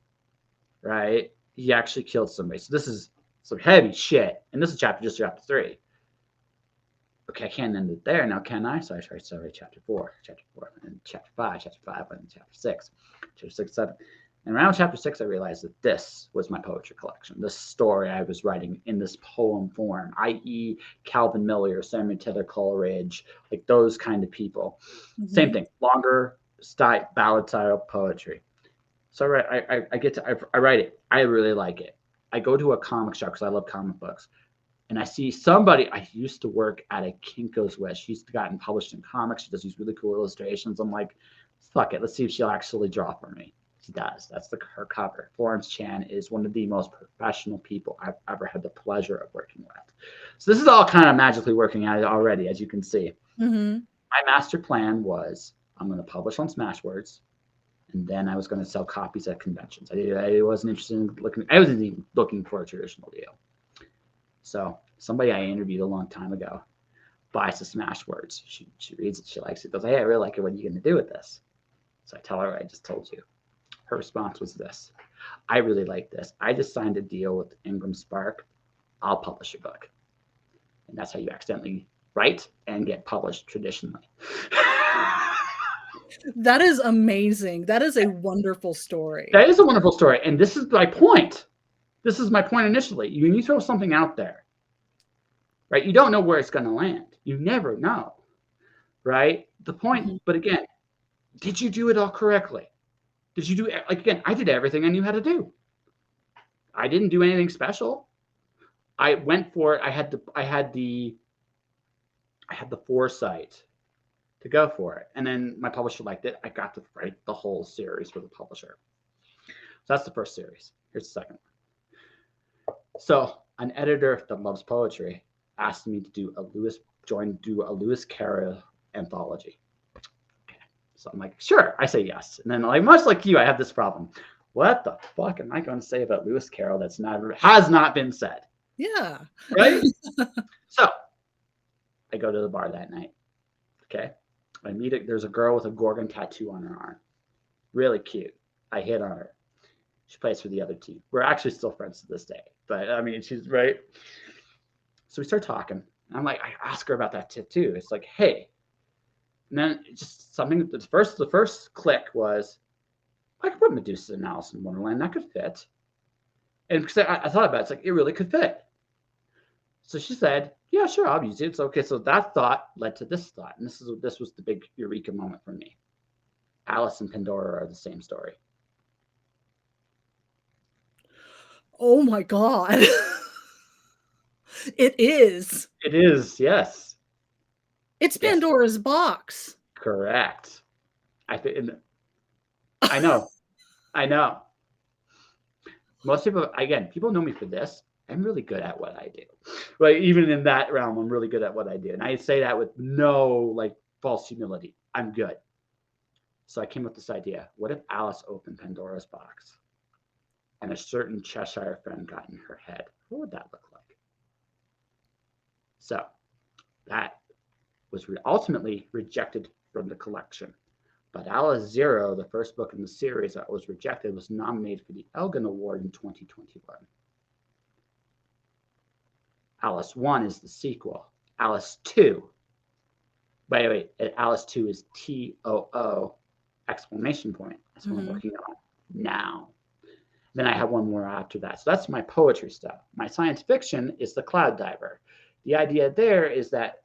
right? He actually killed somebody. So this is some heavy shit. And this is chapter 3. Okay, I can't end it there now, can I? So I started chapter 4, and chapter 5, and chapter 6, 7. And around chapter 6, I realized that this was my poetry collection. This story I was writing in this poem form, i.e. Calvin Miller, Samuel Taylor Coleridge, like those kind of people. Mm-hmm. Same thing, longer style, ballad style poetry. So I write it. I really like it. I go to a comic shop because I love comic books. and I see somebody. I used to work at a Kinko's Wish. She's gotten published in comics. She does these really cool illustrations. I'm like, fuck it. Let's see if she'll actually draw for me. She does. That's her cover. Florence Chan is one of the most professional people I've ever had the pleasure of working with. So this is all kind of magically working out already, as you can see. Mm-hmm. My master plan was I'm going to publish on Smashwords, and then I was going to sell copies at conventions. I wasn't interested in looking. I wasn't even looking for a traditional deal. So somebody I interviewed a long time ago buys the Smashwords. She reads it. She likes it. Goes, hey, I really like it. What are you going to do with this? So I tell her what I just told you. Her response was this: I really like this. I just signed a deal with Ingram Spark. I'll publish your book. And that's how you accidentally write and get published traditionally. That is amazing. That is a wonderful story. That is a wonderful story. And this is my point. This is my point initially. When you throw something out there, right, you don't know where it's going to land. You never know, right? The point, mm-hmm. But again, did you do it all correctly? Did you do, like, again, I did everything I knew how to do. I didn't do anything special. I went for it. I had the foresight to go for it. And then my publisher liked it. I got to write the whole series for the publisher. So that's the first series. Here's the second one. So an editor that loves poetry asked me to do a Lewis Carroll anthology. Okay. So I'm like, sure. I say yes. And then, like, much like you, I have this problem. What the fuck am I going to say about Lewis Carroll has not been said? Yeah. Right? So I go to the bar that night. Okay. I meet it. There's a girl with a Gorgon tattoo on her arm. Really cute. I hit on her. She plays for the other team. We're actually still friends to this day. But I mean, she's right. So we start talking. I'm like, I ask her about that tattoo. It's like, hey. And then just something, the first click was, I could put Medusa and Alice in Wonderland. That could fit. And because I thought about it, it's like, it really could fit. So she said, yeah, sure, I'll use it. It's okay. So that thought led to this thought. And this was the big eureka moment for me. Alice and Pandora are the same story. Oh my God. It is. It is, yes. It's Pandora's box. Correct. I know. I know. Most people, again, people know me for this. I'm really good at what I do. Like, even in that realm, I'm really good at what I do. And I say that with no, like, false humility. I'm good. So I came up with this idea. What if Alice opened Pandora's box and a certain Cheshire friend got in her head? What would that look like? So that was ultimately rejected from the collection. But Alice Zero, the first book in the series that was rejected, was nominated for the Elgin Award in 2021. Alice 1 is the sequel. Alice 2, by the way, Alice 2 is TOO exclamation point. That's what I'm working on now. Then I have one more after that. So that's my poetry stuff. My science fiction is The Cloud Diver. The idea there is that,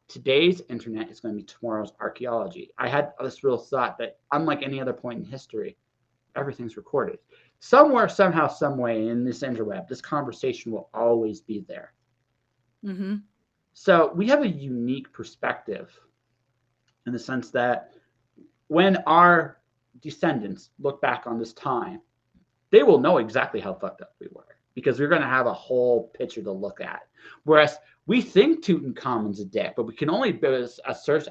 today's internet is going to be tomorrow's archaeology. I had this real thought that unlike any other point in history, everything's recorded. Somewhere, somehow, some way in this interweb, this conversation will always be there. Mm-hmm. So we have a unique perspective in the sense that when our descendants look back on this time, they will know exactly how fucked up we were because we're going to have a whole picture to look at. Whereas we think Tutankhamun's a dick, but we can only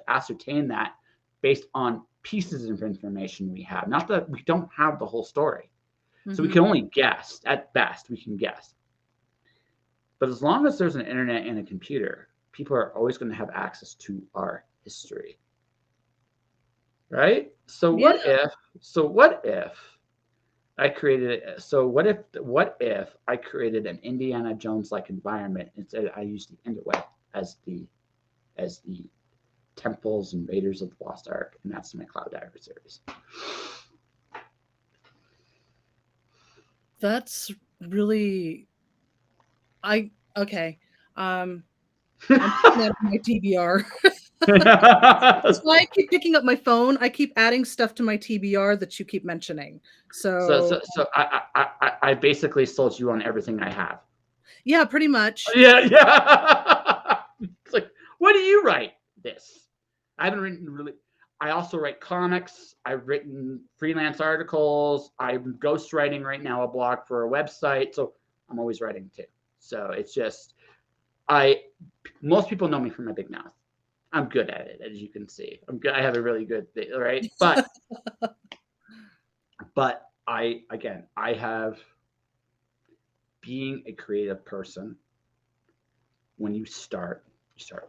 ascertain that based on pieces of information we have. Not that we don't have the whole story. Mm-hmm. So we can only guess. At best, we can guess. But as long as there's an internet and a computer, people are always going to have access to our history. Right? So what if I created an Indiana Jones-like environment instead I used the interweb as the temples and Raiders of the Lost Ark, and that's my Cloud Diver series. That's really okay. I'm looking at my TBR. That's why I keep picking up my phone. I keep adding stuff to my TBR that you keep mentioning. So So I basically sold you on everything I have. yeah, pretty much. Yeah. It's like, what do you write? This. I haven't written really. I also write comics. I've written freelance articles. I'm ghostwriting right now a blog for a website. So I'm always writing too. So it's just I. Most people know me for my big mouth. I'm good at it, as you can see. I'm good. I have a really good thing, right? But I have being a creative person. When you start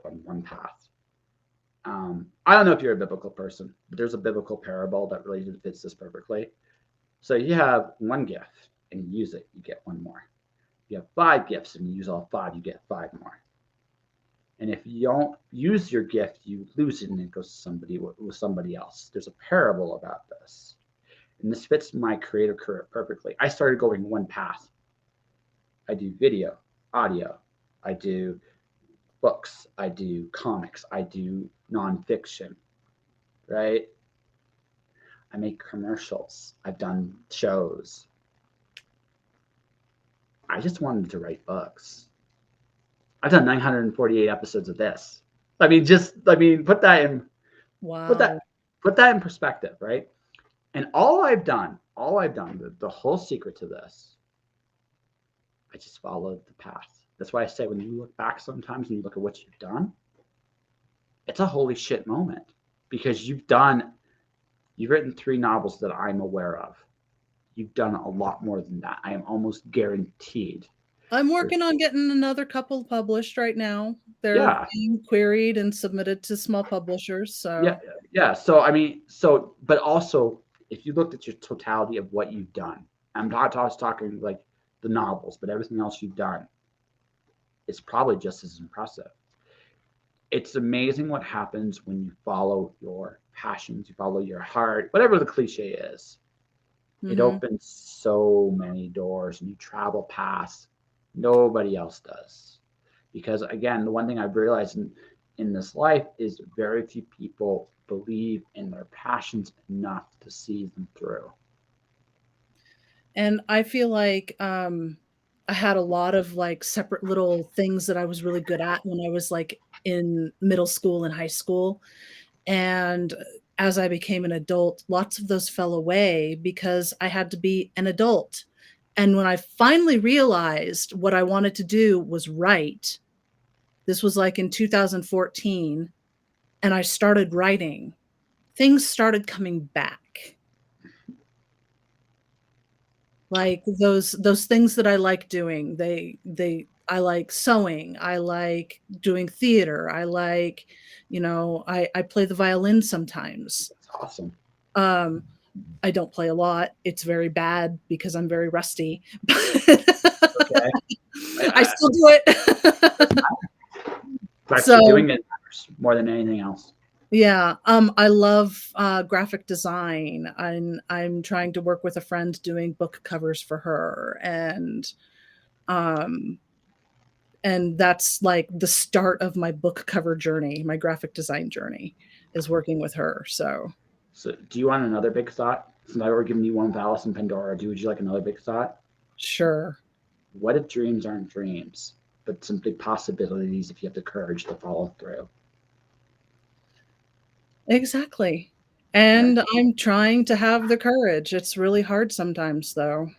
on one path. I don't know if you're a biblical person, but there's a biblical parable that really fits this perfectly. So you have one gift and you use it, you get one more. You have 5 gifts and you use all 5, you get 5 more. And if you don't use your gift, you lose it and it goes to somebody else. There's a parable about this. And this fits my creative career perfectly. I started going one path. I do video, audio, I do books, I do comics, I do nonfiction, right? I make commercials, I've done shows. I just wanted to write books. I've done 948 episodes of this. I mean, put that in Wow. put that in perspective, right? And all I've done, the whole secret to this, I just followed the path. That's why I say when you look back sometimes and you look at what you've done, it's a holy shit moment because you've written 3 novels that I'm aware of. You've done a lot more than that. I am almost guaranteed. I'm working on getting another couple published right now. They're Yeah. being queried and submitted to small publishers. Yeah. So Yeah. So, I mean, but also, if you looked at your totality of what you've done, I'm not just talking like the novels, but everything else you've done, it's probably just as impressive. It's amazing what happens when you follow your passions, you follow your heart, whatever the cliche is. It opens so many doors and you travel past nobody else does. Because again, the one thing I've realized in this life is very few people believe in their passions enough to see them through. and I feel like I had a lot of like separate little things that I was really good at when I was like in middle school and high school. And as I became an adult, lots of those fell away because I had to be an adult. And when I finally realized what I wanted to do was write, this was like in 2014, and I started writing, things started coming back. Like those things that I like doing. I like sewing, I like doing theater, I like, I play the violin sometimes. It's awesome. Um, I don't play a lot. It's very bad because I'm very rusty. Okay. I still do it. Actually So doing it matters more than anything else. yeah, I love graphic design. I'm trying to work with a friend doing book covers for her, um, and that's like the start of my book cover journey. My graphic design journey is working with her. So So do you want another big thought? Since I were giving you one with Alice and Pandora, would you like another big thought? sure, What if dreams aren't dreams, but simply possibilities if you have the courage to follow through? exactly. Right. And I'm trying to have the courage. It's really hard sometimes, though.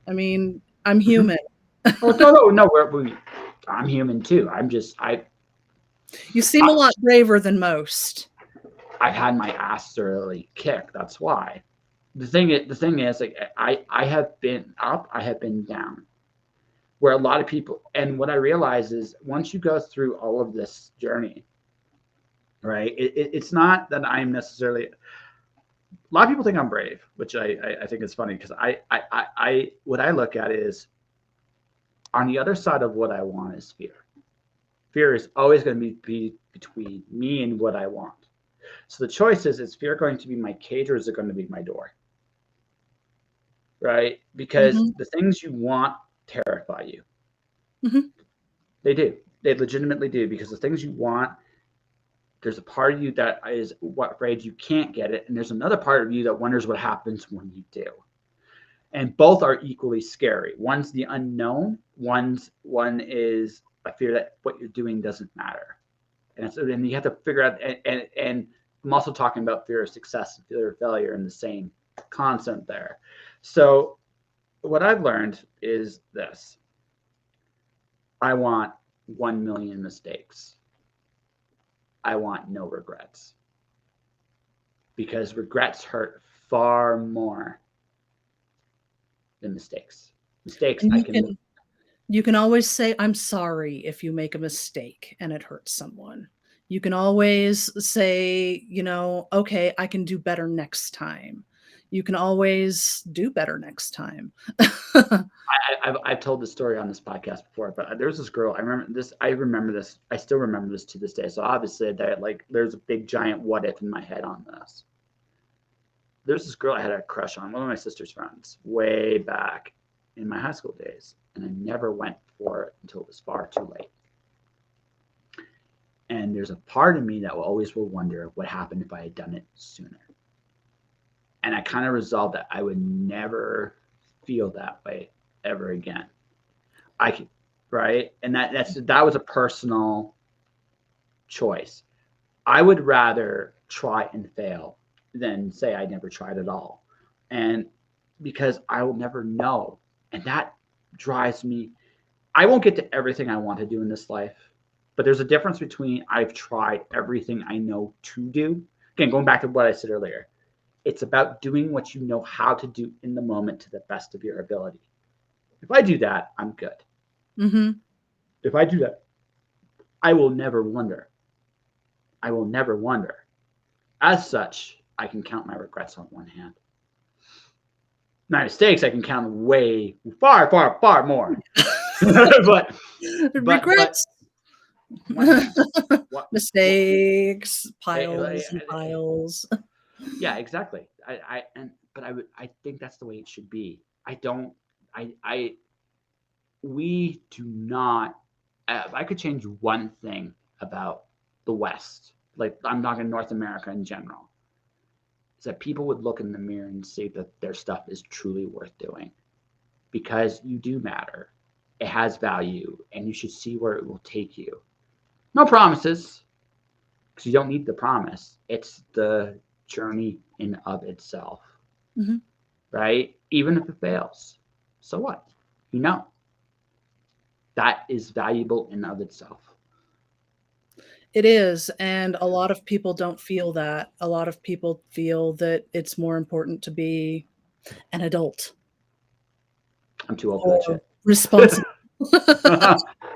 I mean, I'm Mm-hmm. human. Oh no, I'm human too. You seem a lot braver than most. I've had my ass thoroughly kicked. That's why. The thing is, like I have been up, I have been down. Where a lot of people, and what I realize is once you go through all of this journey, right? It's not that I'm necessarily. A lot of people think I'm brave, which I think is funny because what I look at is on the other side of what I want is fear. Fear is always going to be between me and what I want. So the choice is fear going to be my cage or is it going to be my door? Right? Because Mhm, the things you want terrify you. mhm. They do. They legitimately do because the things you want There's a part of you that is afraid you can't get it, and there's another part of you that wonders what happens when you do. And both are equally scary. One's the unknown. One is a fear that what you're doing doesn't matter, and you have to figure out. And I'm also talking about fear of success and fear of failure in the same concept there. So what I've learned is this: I want 1 million mistakes. I want no regrets, because regrets hurt far more than mistakes. Mistakes, And I can. you can always say, I'm sorry if you make a mistake and it hurts someone. You can always say, okay, I can do better next time. You can always do better next time. I've told this story on this podcast before, but there's this girl. I remember this. I still remember this to this day. So obviously, there's a big giant what if in my head on this. There's this girl I had a crush on, one of my sister's friends, way back in my high school days, and I never went for it until it was far too late. And there's a part of me that will wonder what happened if I had done it sooner. And I kind of resolved that I would never feel that way ever again. Right? And that was a personal choice. I would rather try and fail than say I never tried at all. And because I will never know. And that drives me. I won't get to everything I want to do in this life, but there's a difference between I've tried everything I know to do. Again, going back to what I said earlier, it's about doing what you know how to do in the moment to the best of your ability. If I do that, I'm good. Mm-hmm. If I do that, I will never wonder. I will never wonder. As such, I can count my regrets on one hand. My mistakes, I can count way far, far, far more. but regrets, mistakes, piles and piles. Yeah, exactly. I think that's the way it should be. We do not. If I could change one thing about the West, like I'm talking North America in general, is that people would look in the mirror and see that their stuff is truly worth doing, because you do matter. It has value, and you should see where it will take you. No promises, because you don't need the promise. It's the journey in of itself, mm-hmm. right? Even if it fails, so what? That is valuable in of itself. It is, and a lot of people don't feel that. A lot of people feel that it's more important to be an adult. I'm too old for that shit. Responsible.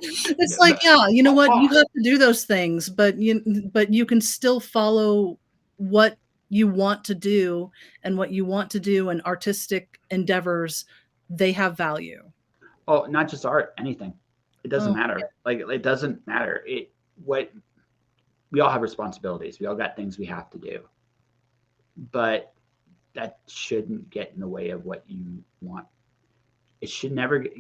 It's like, yeah, you know what? You have to do those things, but you can still follow what you want to do, and what you want to do in artistic endeavors, they have value. Oh, not just art, anything. It doesn't matter. Yeah. Like, it doesn't matter. We all have responsibilities. We all got things we have to do. But that shouldn't get in the way of what you want. It should never get.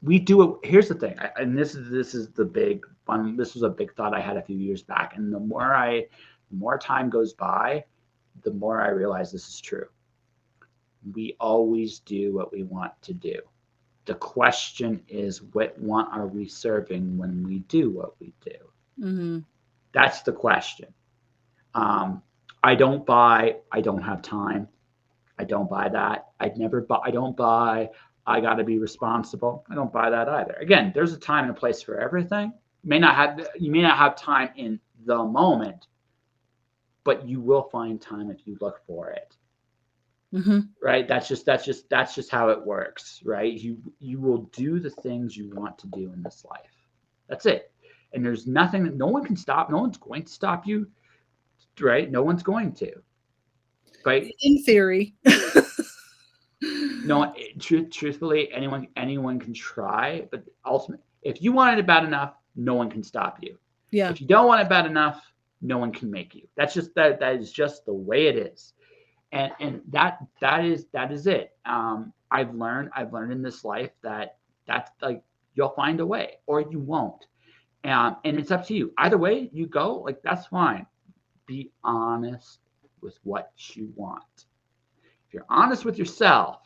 We do it. Here's the thing, and this is the big one. This was a big thought I had a few years back, and the more time goes by, the more I realize this is true. We always do what we want to do. The question is, what want are we serving when we do what we do? Mm-hmm. That's the question. I don't buy, I don't have time. I don't buy that. I don't buy, I got to be responsible. I don't buy that either. Again, there's a time and a place for everything. You may not have time in the moment, but you will find time if you look for it. Mm-hmm. Right? That's just how it works, right? You will do the things you want to do in this life. That's it. And there's nothing that no one can stop. No one's going to stop you, right? No one's going to. Right? In theory. No, truthfully, anyone can try, but ultimately, if you want it bad enough, no one can stop you. Yeah. If you don't want it bad enough, no one can make you. That's just that is just the way it is. And that is it. I've learned in this life that's like, you'll find a way or you won't. And it's up to you. Either way you go, like, that's fine. be honest with what you want. If you're honest with yourself,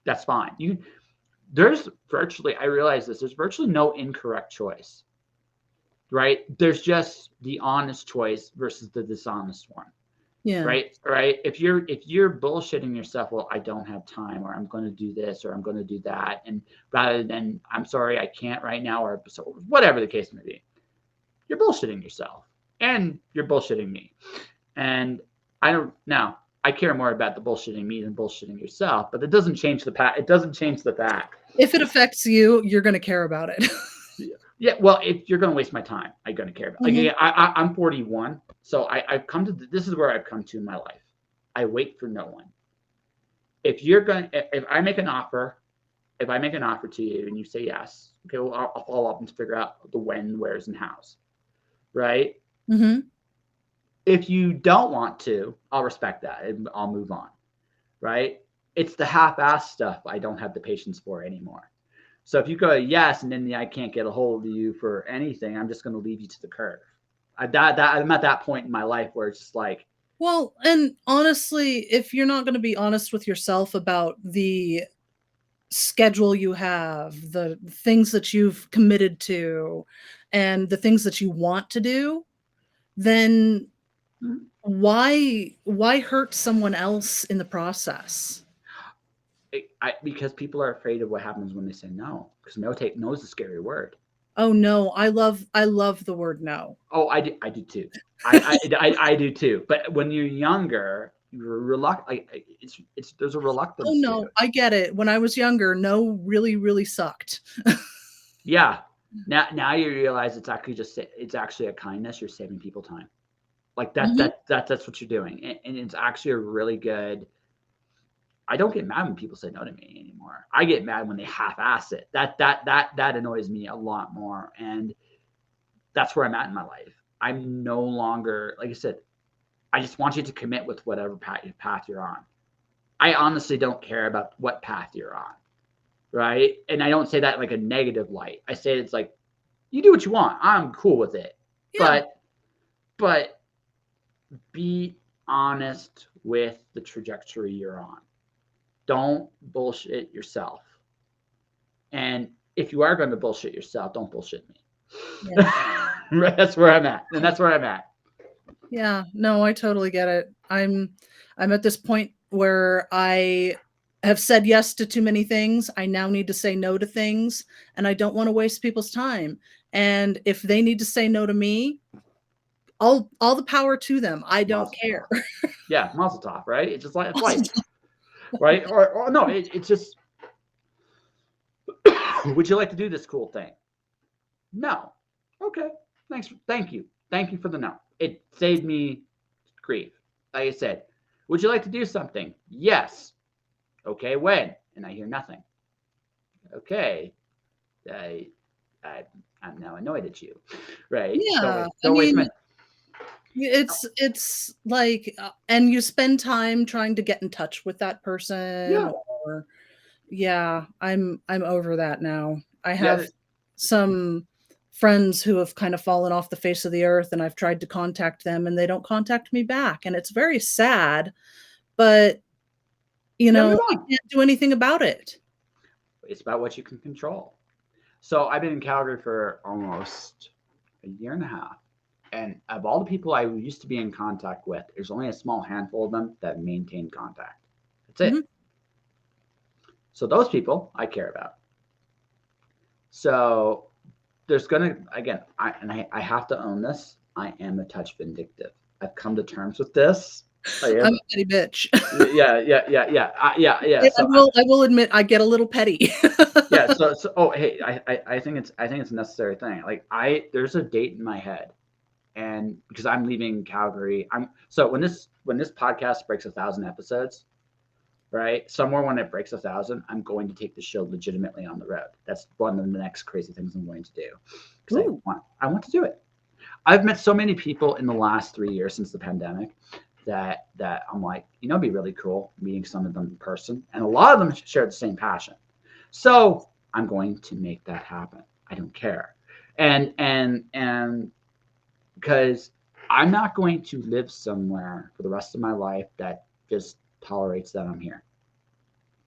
that's fine. I realize this, there's virtually no incorrect choice, right? There's just the honest choice versus the dishonest one. Yeah. Right. If you're bullshitting yourself, well, I don't have time, or I'm going to do this, or I'm going to do that, and rather than I'm sorry, I can't right now, or so whatever the case may be, you're bullshitting yourself, and you're bullshitting me. And I care more about the bullshitting me than bullshitting yourself, but it doesn't change the fact. It doesn't change the fact. If it affects you, you're going to care about it. Yeah, well, if you're going to waste my time, I'm going to care about it. Like, I'm 41, so I've come to this is where I've come to in my life. I wait for no one. If I make an offer to you and you say yes, okay, well, I'll follow up and figure out the when, where's, and how's, right? Mm-hmm. If you don't want to, I'll respect that and I'll move on, right? It's the half-assed stuff I don't have the patience for anymore. So if you go yes, and then I can't get a hold of you for anything, I'm just going to leave you to the curve. I'm at that point in my life where it's just like. Well, and honestly, if you're not going to be honest with yourself about the schedule you have, the things that you've committed to, and the things that you want to do, then why hurt someone else in the process? Because people are afraid of what happens when they say no. Because no is a scary word. Oh no, I love the word no. Oh, I do too. I do too. But when you're younger, you're reluctant. Like there's a reluctance. Oh no, I get it. When I was younger, no really sucked. Yeah. Now you realize it's actually a kindness. You're saving people time. Like that's what you're doing, and it's actually a really good. I don't get mad when people say no to me anymore. I get mad when they half-ass it. That annoys me a lot more, and that's where I'm at in my life. I'm no longer, like I said, I just want you to commit with whatever path you're on. I honestly don't care about what path you're on, right? And I don't say that like a negative light. I say it's like, you do what you want. I'm cool with it, Yeah. but be honest with the trajectory you're on. Don't bullshit yourself. And if you are going to bullshit yourself, don't bullshit me. Yeah. That's where I'm at. And that's where I'm at. Yeah, no, I totally get it. I'm at this point where I have said yes to too many things. I now need to say no to things, and I don't want to waste people's time. And if they need to say no to me, all the power to them. I don't care. Yeah, mazel tov, right? It's just like it's life. Right? Or no, it's just, would you like to do this cool thing? No. Okay. Thanks. Thank you. Thank you for the no. It saved me grief. Like I said, would you like to do something? Yes. Okay, when? And I hear nothing. Okay. I'm now annoyed at you. Right? Yeah. Don't waste my. It's like, and you spend time trying to get in touch with that person. Yeah. Or, yeah, I'm over that now. I have some friends who have kind of fallen off the face of the earth, and I've tried to contact them, and they don't contact me back, and it's very sad. But I can't do anything about it. It's about what you can control. So I've been in Calgary for almost a year and a half. And of all the people I used to be in contact with, there's only a small handful of them that maintain contact. That's it. Mm-hmm. So those people I care about. So there's going to, again, I have to own this. I am a touch vindictive. I've come to terms with this. I'm a petty bitch. Yeah. So I will admit I get a little petty. Yeah. So hey, I think it's a necessary thing. Like there's a date in my head. And because I'm leaving Calgary, so when this podcast breaks 1,000 episodes, right? Somewhere when it breaks 1,000, I'm going to take the show legitimately on the road. That's one of the next crazy things I'm going to do because I want to do it. I've met so many people in the last 3 years since the pandemic that I'm like, it'd be really cool meeting some of them in person, and a lot of them share the same passion. So I'm going to make that happen. I don't care, and because I'm not going to live somewhere for the rest of my life that just tolerates that I'm here.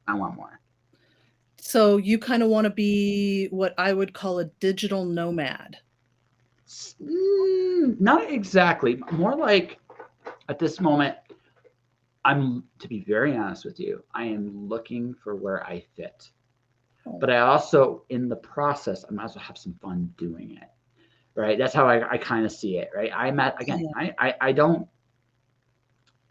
I want more. So you kind of want to be what I would call a digital nomad. Not exactly. More like at this moment, to be very honest with you, I am looking for where I fit. But I also, in the process, I might as well have some fun doing it. Right. That's how I kind of see it. Right. Again, I don't,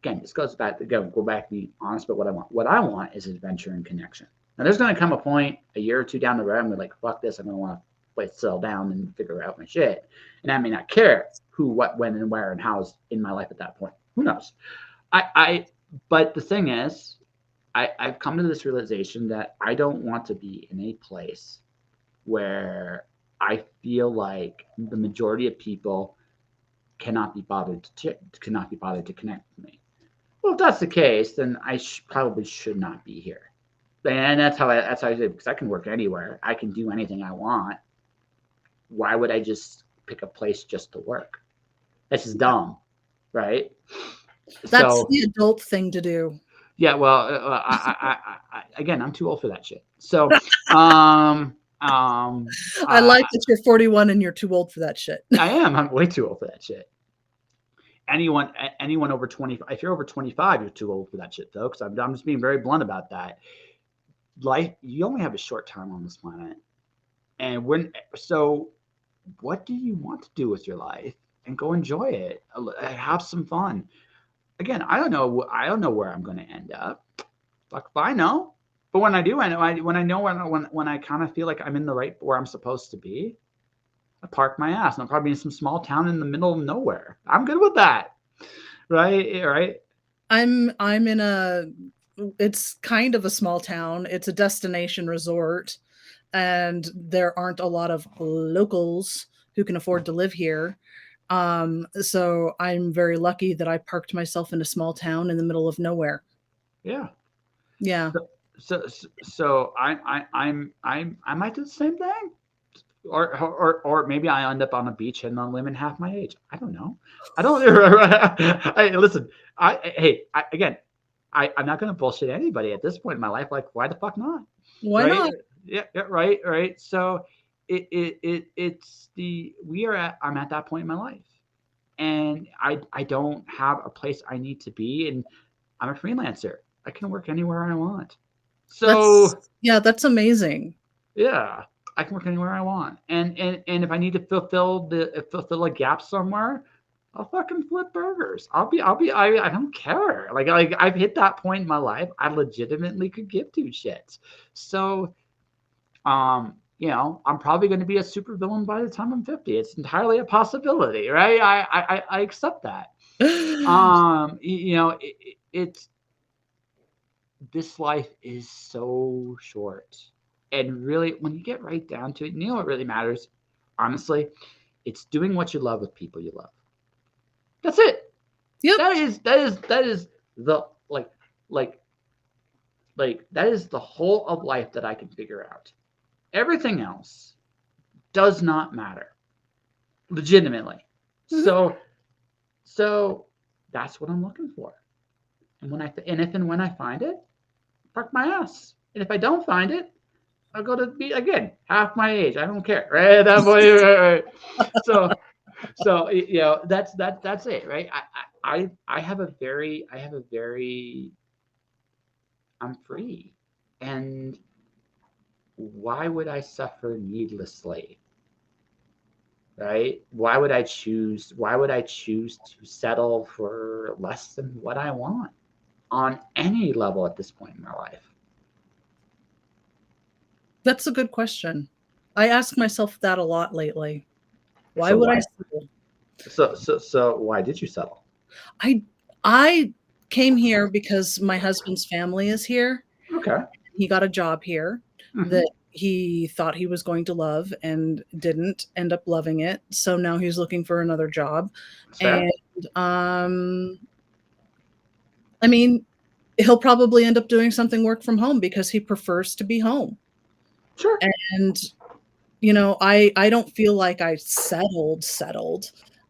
again, this goes back to go back to be honest about what I want. What I want is adventure and connection. Now, there's going to come a point a year or two down the road, I'm going to like, fuck this. I'm going to want to place settle down and figure out my shit. And I may not care who, what, when, and where, and how's in my life at that point. Who knows? But the thing is, I've come to this realization that I don't want to be in a place where I feel like the majority of people cannot be bothered to connect with me. Well, if that's the case, then I probably should not be here. And that's how I do it, because I can work anywhere. I can do anything I want. Why would I just pick a place just to work? That's just dumb, right? That's the adult thing to do. Yeah, well, again, I'm too old for that shit. So, I like that you're 41 and you're too old for that shit. I am. I'm way too old for that shit. Anyone over 20, if you're over 25, you're too old for that shit, folks. I'm just being very blunt about that. Life, you only have a short time on this planet, and so what do you want to do with your life? And go enjoy it. Have some fun. Again, I don't know where I'm going to end up. Fuck if I know. But when I do, when I kind of feel like I'm in the right where I'm supposed to be, I park my ass. And I'll probably be in some small town in the middle of nowhere. I'm good with that. Right. I'm in it's kind of a small town. It's a destination resort, and there aren't a lot of locals who can afford to live here. So I'm very lucky that I parked myself in a small town in the middle of nowhere. Yeah. Yeah. So I might do the same thing. Or maybe I end up on a beach and on women half my age. I don't know. I don't. Listen. Again, I'm not going to bullshit anybody at this point in my life. Like, why the fuck not? Why not? Yeah. Right. So I'm at that point in my life, and I don't have a place I need to be, and I'm a freelancer. I can work anywhere I want. So that's amazing. Yeah. I can work anywhere I want, and if I need to fulfill a gap somewhere, I'll fucking flip burgers. I don't care. Like I've hit that point in my life. I legitimately could give two shits. So, I'm probably going to be a supervillain by the time I'm 50. It's entirely a possibility, right? I accept that. It's this life is so short. And really, when you get right down to it, you know what really matters? Honestly, it's doing what you love with people you love. That's it. Yep. That is the that is the whole of life that I can figure out. Everything else does not matter. Legitimately. Mm-hmm. So that's what I'm looking for. And if and when I find it, park my ass. And if I don't find it, I'll go to be again half my age. I don't care, right? That boy, right. So that's it, right? I have a very I'm free, and why would I suffer needlessly? Right? Why would I choose to settle for less than what I want on any level at this point in my life? That's a good question. I ask myself that a lot lately. Why would I settle? So why did you settle? I came here because my husband's family is here. Okay. He got a job here that he thought he was going to love and didn't end up loving it. So now he's looking for another job. And I mean, he'll probably end up doing something work from home because he prefers to be home. Sure. And I don't feel like I settled.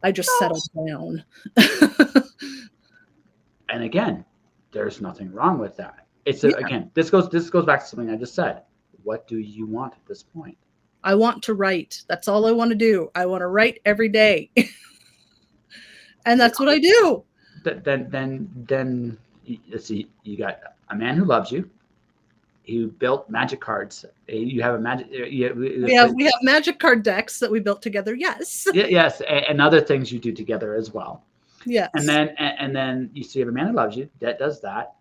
I just settled down. And again, there's nothing wrong with that. Yeah. Again, this goes back to something I just said. What do you want at this point? I want to write. That's all I want to do. I want to write every day. And that's what I do. Then let's see. You got a man who loves you. He built magic cards. You have a magic. We have magic card decks that we built together. Yes. Yes, and other things you do together as well. Yes. And then you see, you have a man who loves you. That does that.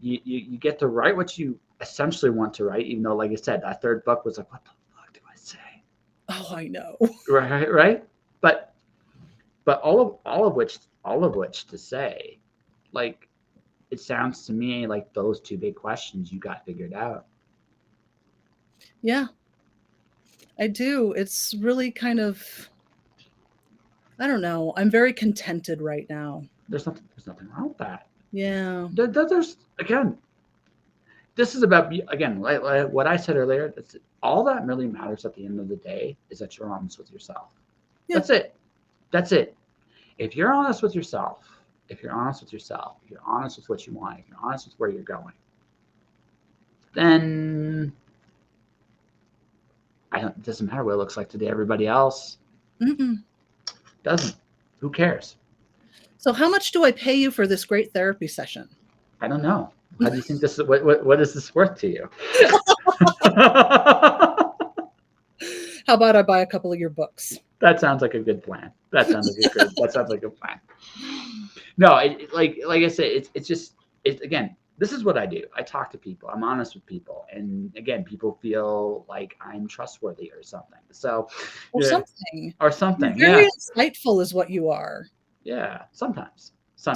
You get to write what you essentially want to write, even though, like I said, that third book was like, what the fuck do I say? Oh, I know. Right. But all of which to say, like, it sounds to me like those two big questions you got figured out. Yeah, I do. It's really kind of, I don't know. I'm very contented right now. There's nothing wrong with that. Yeah. There's again, this is about, again, like what I said earlier. All that really matters at the end of the day is that you're honest with yourself. Yeah. That's it. If you're honest with yourself, if you're honest with what you want, if you're honest with where you're going, then it doesn't matter what it looks like to everybody else. Doesn't. Who cares? So how much do I pay you for this great therapy session? I don't know. How do you think this is? What is this worth to you? How about I buy a couple of your books? That sounds like a good plan. That sounds like a plan. No, like I said, it's again, this is what I do. I talk to people. I'm honest with people, and again, people feel like I'm trustworthy or something. So, something. You're very insightful is what you are. Yeah, sometimes. Well,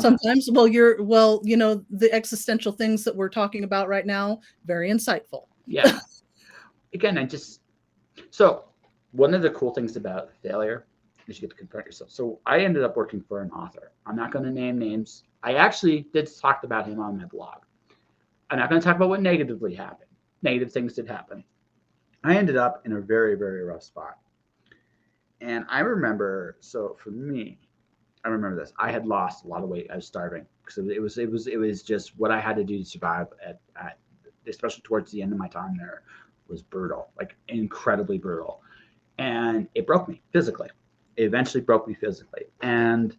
the existential things that we're talking about right now, very insightful. Yeah. Again, so one of the cool things about failure is you get to confront yourself. So I ended up working for an author. I'm not going to name names. I actually did talk about him on my blog. I'm not going to talk about what negatively happened. Negative things did happen. I ended up in a very, very rough spot. And I remember, so for me, I remember this. I had lost a lot of weight. I was starving because it was just what I had to do to survive at especially towards the end of my time there was brutal, like incredibly brutal. And it broke me physically. It eventually broke me physically. And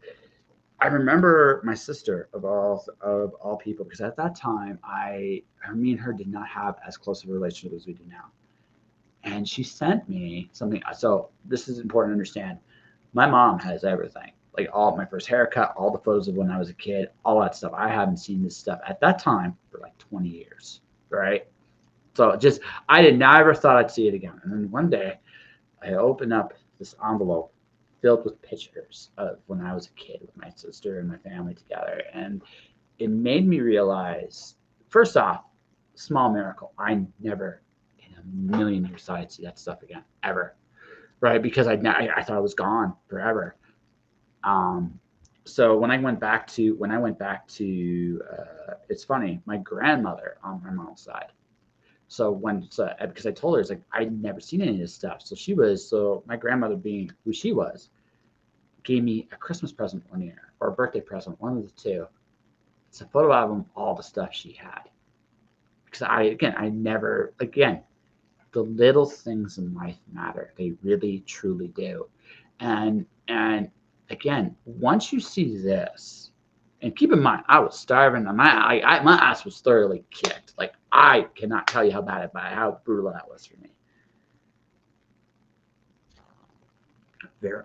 I remember my sister of all people, because at that time me and her did not have as close of a relationship as we do now. And she sent me something. So this is important to understand. My mom has everything, like all my first haircut, all the photos of when I was a kid, all that stuff. I haven't seen this stuff at that time for like 20 years, right? So I never thought I'd see it again. And then one day I opened up this envelope filled with pictures of when I was a kid with my sister and my family together. And it made me realize, first off, small miracle. I never in a million years thought I'd see that stuff again, ever. Right? Because I thought it was gone forever. So when I went back to, it's funny, my grandmother on my mom's side. So because I told her, it's like, I'd never seen any of this stuff. So my grandmother, being who she was, gave me a Christmas present one year, or a birthday present, one of the two. It's a photo album, all the stuff she had. Because the little things in life matter. They really, truly do. And again, once you see this, and keep in mind, I was starving. My ass was thoroughly kicked. Like, I cannot tell you how brutal that was for me.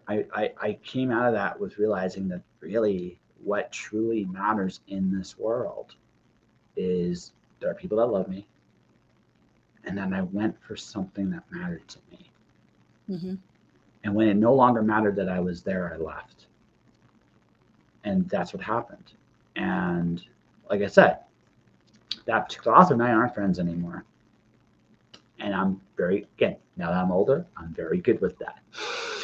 I came out of that with realizing that really what truly matters in this world is there are people that love me, and then I went for something that mattered to me. Mm-hmm. And when it no longer mattered that I was there, I left. And that's what happened. And like I said, that particular author and I aren't friends anymore. And I'm now that I'm older, I'm very good with that.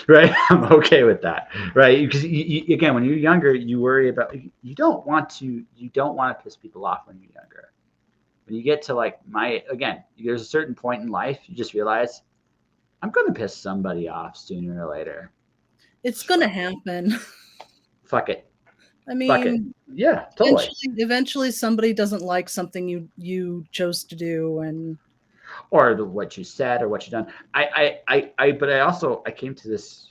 Right? I'm okay with that. Right? Because again, when you're younger, you worry about, you don't want to piss people off when you're younger. When you get to there's a certain point in life, you just realize, I'm going to piss somebody off sooner or later. It's gonna happen. Fuck it. I Fuck it. mean, Yeah, totally. eventually somebody doesn't like something you chose to do, and Or what you said or what you done. But I came to this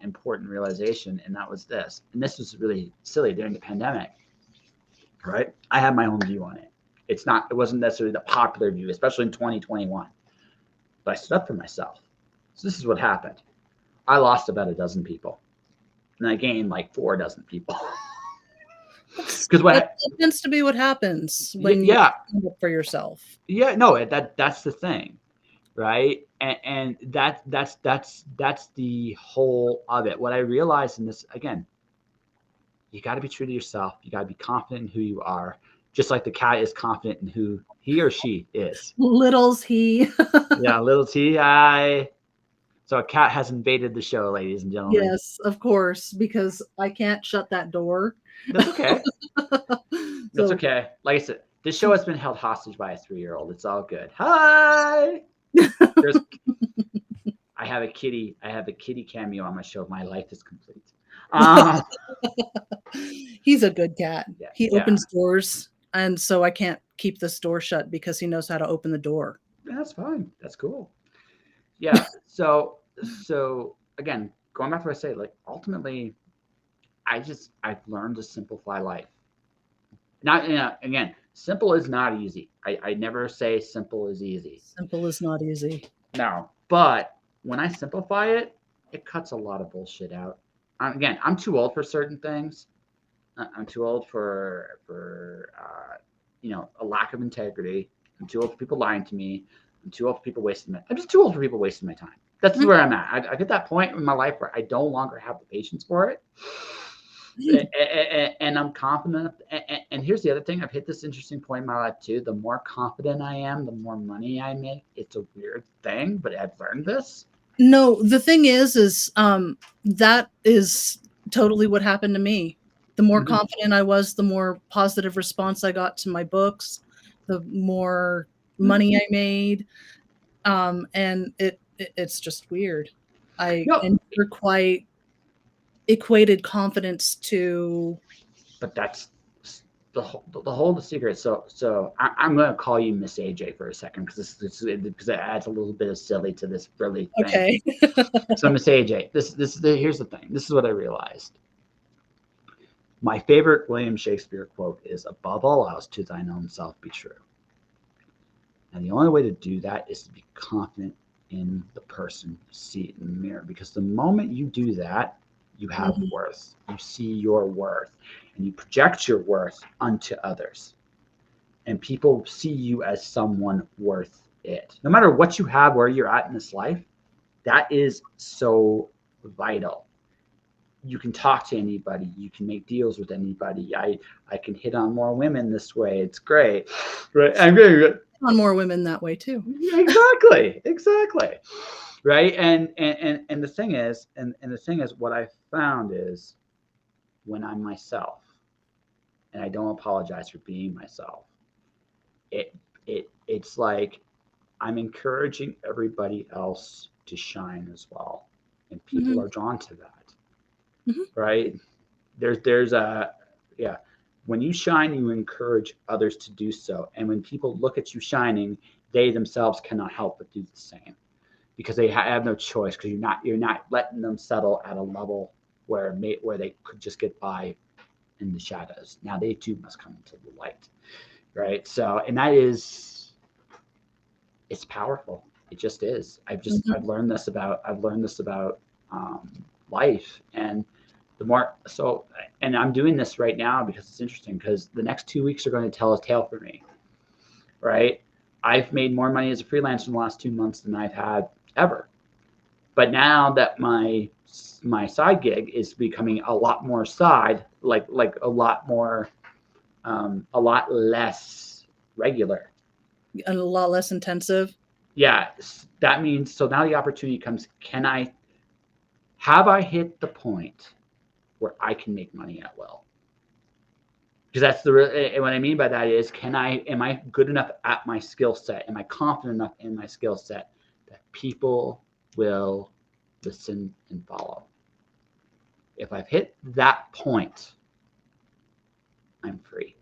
important realization, and that was this. And this was really silly during the pandemic, right? I had my own view on it. It wasn't necessarily the popular view, especially in 2021. But I stood up for myself. So this is what happened. I lost about a dozen people, and I gained like 4 dozen people. Because that tends to be what happens when you yeah, stand up for yourself. yeah, no, that's the thing, right? And that's the whole of it. What I realized in this, again, you got to be true to yourself. You got to be confident in who you are, just like the cat is confident in who he or she is. Little's he. Yeah, little T. I. So a cat has invaded the show, ladies and gentlemen. Yes, of course, because I can't shut that door. That's okay. That's So okay. Like I said, this show has been held hostage by a 3-year-old. It's all good. Hi. There's, I have a kitty. I have a kitty cameo on my show. My life is complete. he's a good cat. Yeah, He yeah. opens doors, and so I can't keep this door shut because he knows how to open the door. That's fine. That's cool. Yeah. So again, going back to what I say, like ultimately, I've learned to simplify life. Not again, simple is not easy. I never say simple is easy. Simple is not easy. No, but when I simplify it, it cuts a lot of bullshit out. Again, I'm too old for certain things. I'm too old for a lack of integrity. I'm too old for people lying to me. I'm too old for people wasting my. I'm just too old for people wasting my time. That's where I'm at. I've hit that point in my life where I no longer have the patience for it. And I'm confident. And here's the other thing: I've hit this interesting point in my life too. The more confident I am, the more money I make. It's a weird thing, but I've learned this. No, the thing is that is totally what happened to me. The more confident I was, the more positive response I got to my books, the more money I made. And it's just weird. I No, never quite equated confidence to. but that's the secret. So I'm going to call you Miss AJ for a second because because it adds a little bit of silly to this really thing. Okay. So Miss AJ, here's the thing. This is what I realized. My favorite William Shakespeare quote is, "Above all else, to thine own self be true." And the only way to do that is to be confident in the person you see in the mirror. Because the moment you do that, you have worth. You see your worth, and you project your worth unto others. And people see you as someone worth it. No matter what you have, where you're at in this life, that is so vital. You can talk to anybody. You can make deals with anybody. I can hit on more women this way. It's great. Right? I'm great. On more women that way too. Exactly. Right. And the thing is, what I found is when I'm myself and I don't apologize for being myself, it's like I'm encouraging everybody else to shine as well. And people are drawn to that. Right. There's a, yeah. When you shine, you encourage others to do so. And when people look at you shining, they themselves cannot help but do the same because they have no choice because you're not letting them settle at a level where they could just get by in the shadows. Now they too must come into the light, right? So, and it's powerful. It just is. I've learned this about life, and the more so, and I'm doing this right now because it's interesting because the next 2 weeks are going to tell a tale for me, right? I've made more money as a freelancer in the last 2 months than I've had ever. But now that my side gig is becoming a lot more like a lot more, a lot less regular. And a lot less intensive. Yeah, that means, so now the opportunity comes, have I hit the point where I can make money at will? Because that's what I mean by that is, am I good enough at my skill set? Am I confident enough in my skill set that people will listen and follow? If I've hit that point, I'm free.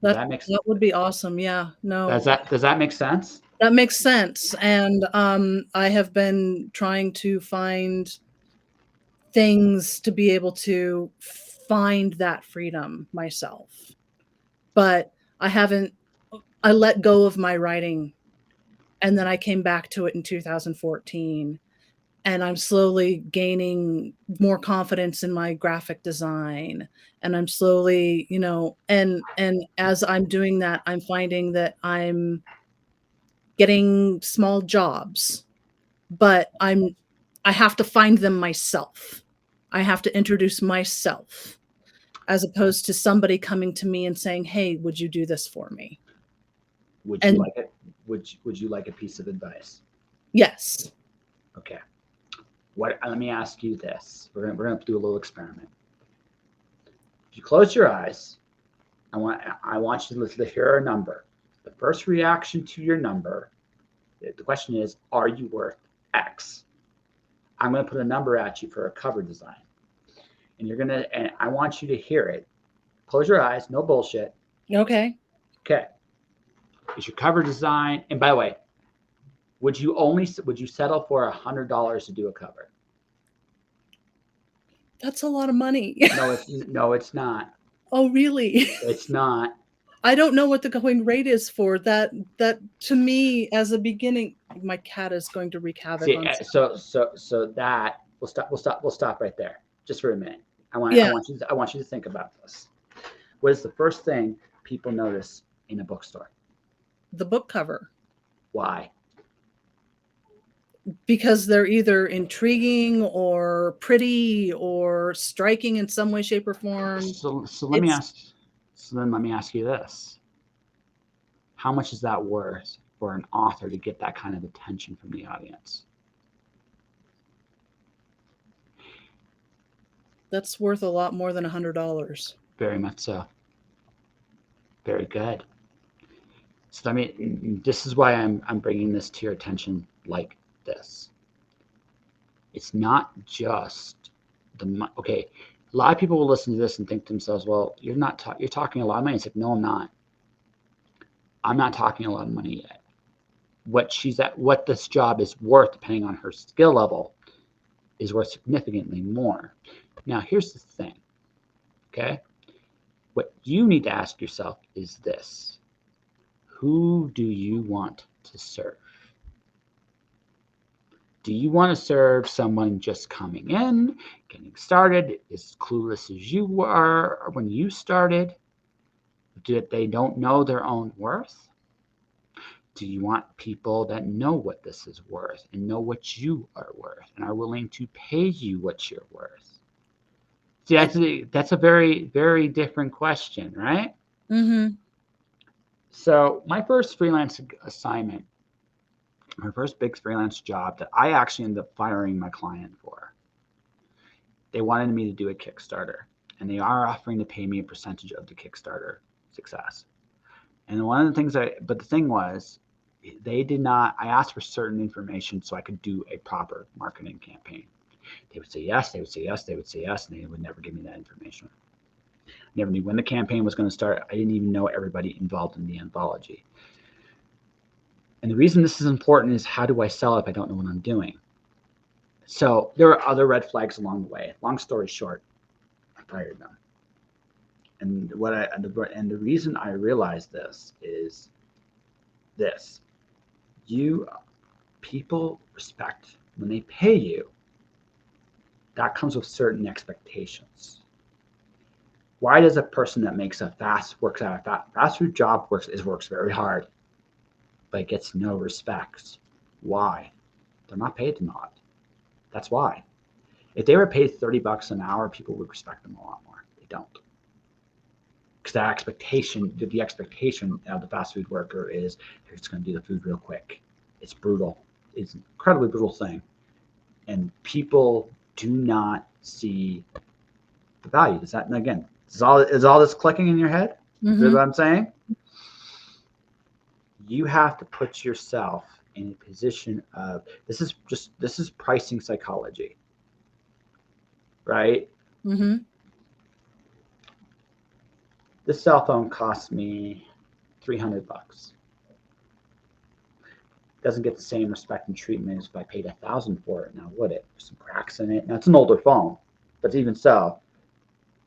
That would be awesome. Yeah. No. Does that make sense? That makes sense. And I have been trying to find things to be able to find that freedom myself. But I haven't, I let go of my writing, and then I came back to it in 2014. And I'm slowly gaining more confidence in my graphic design. And I'm slowly, you know, and as I'm doing that, I'm finding that I'm getting small jobs, but I have to find them myself. I have to introduce myself, as opposed to somebody coming to me and saying, "Hey, would you do this for me?" Would you like it? Would you like a piece of advice? Yes. Okay. Let me ask you this. We're gonna do a little experiment. If you close your eyes, I want you to hear a number. The first reaction to your number, the question is, are you worth X? I'm gonna put a number at you for a cover design. And I want you to hear it. Close your eyes, no bullshit. Okay. Okay. Is your cover design, and by the way, would you settle for $100 to do a cover? That's a lot of money. No, it's not. Oh, really? It's not. I don't know what the going rate is for that. That to me, as a beginning, my cat is going to wreak havoc. See, so that we'll stop right there just for a minute. I want you to think about this. What is the first thing people notice in a bookstore? The book cover. Why? Because they're either intriguing or pretty or striking in some way, shape, or form. So let me ask you this. How much is that worth for an author to get that kind of attention from the audience? That's worth a lot more than $100. Very much so. Very good. So I mean, this is why I'm bringing this to your attention like this. It's not just okay. A lot of people will listen to this and think to themselves, "Well, you're talking a lot of money." It's like, no, I'm not. I'm not talking a lot of money yet. What this job is worth, depending on her skill level, is worth significantly more. Now, here's the thing. Okay, what you need to ask yourself is this. Who do you want to serve? Do you want to serve someone just coming in, getting started, as clueless as you were when you started? That they don't know their own worth? Do you want people that know what this is worth and know what you are worth and are willing to pay you what you're worth? See, that's a very, very different question, right? Mm-hmm. So my first freelance assignment, my first big freelance job that I actually ended up firing my client for, they wanted me to do a Kickstarter, and they are offering to pay me a percentage of the Kickstarter success. And one of the things but the thing was, they did not, I asked for certain information so I could do a proper marketing campaign. They would say yes, they would say yes, they would say yes, and they would never give me that information. Never knew when the campaign was going to start. I didn't even know everybody involved in the anthology. And the reason this is important is, how do I sell it if I don't know what I'm doing? So there are other red flags along the way. Long story short, I fired them. And the reason I realized this is this: people respect when they pay you. That comes with certain expectations. Why does a person that makes fast food job works very hard, but gets no respect? Why? They're not paid enough. That's why. If they were paid $30 an hour, people would respect them a lot more. They don't. Because the expectation of the fast food worker is, they're just going to do the food real quick. It's brutal. It's an incredibly brutal thing. And people do not see the value. Does that, and again, is all this clicking in your head? Mm-hmm. Is that what I'm saying? You have to put yourself in a position of this is pricing psychology, right? Mm-hmm. This cell phone cost me $300. Doesn't get the same respect and treatment as if I paid $1,000 for it now, would it? There's some cracks in it. Now it's an older phone, but even so,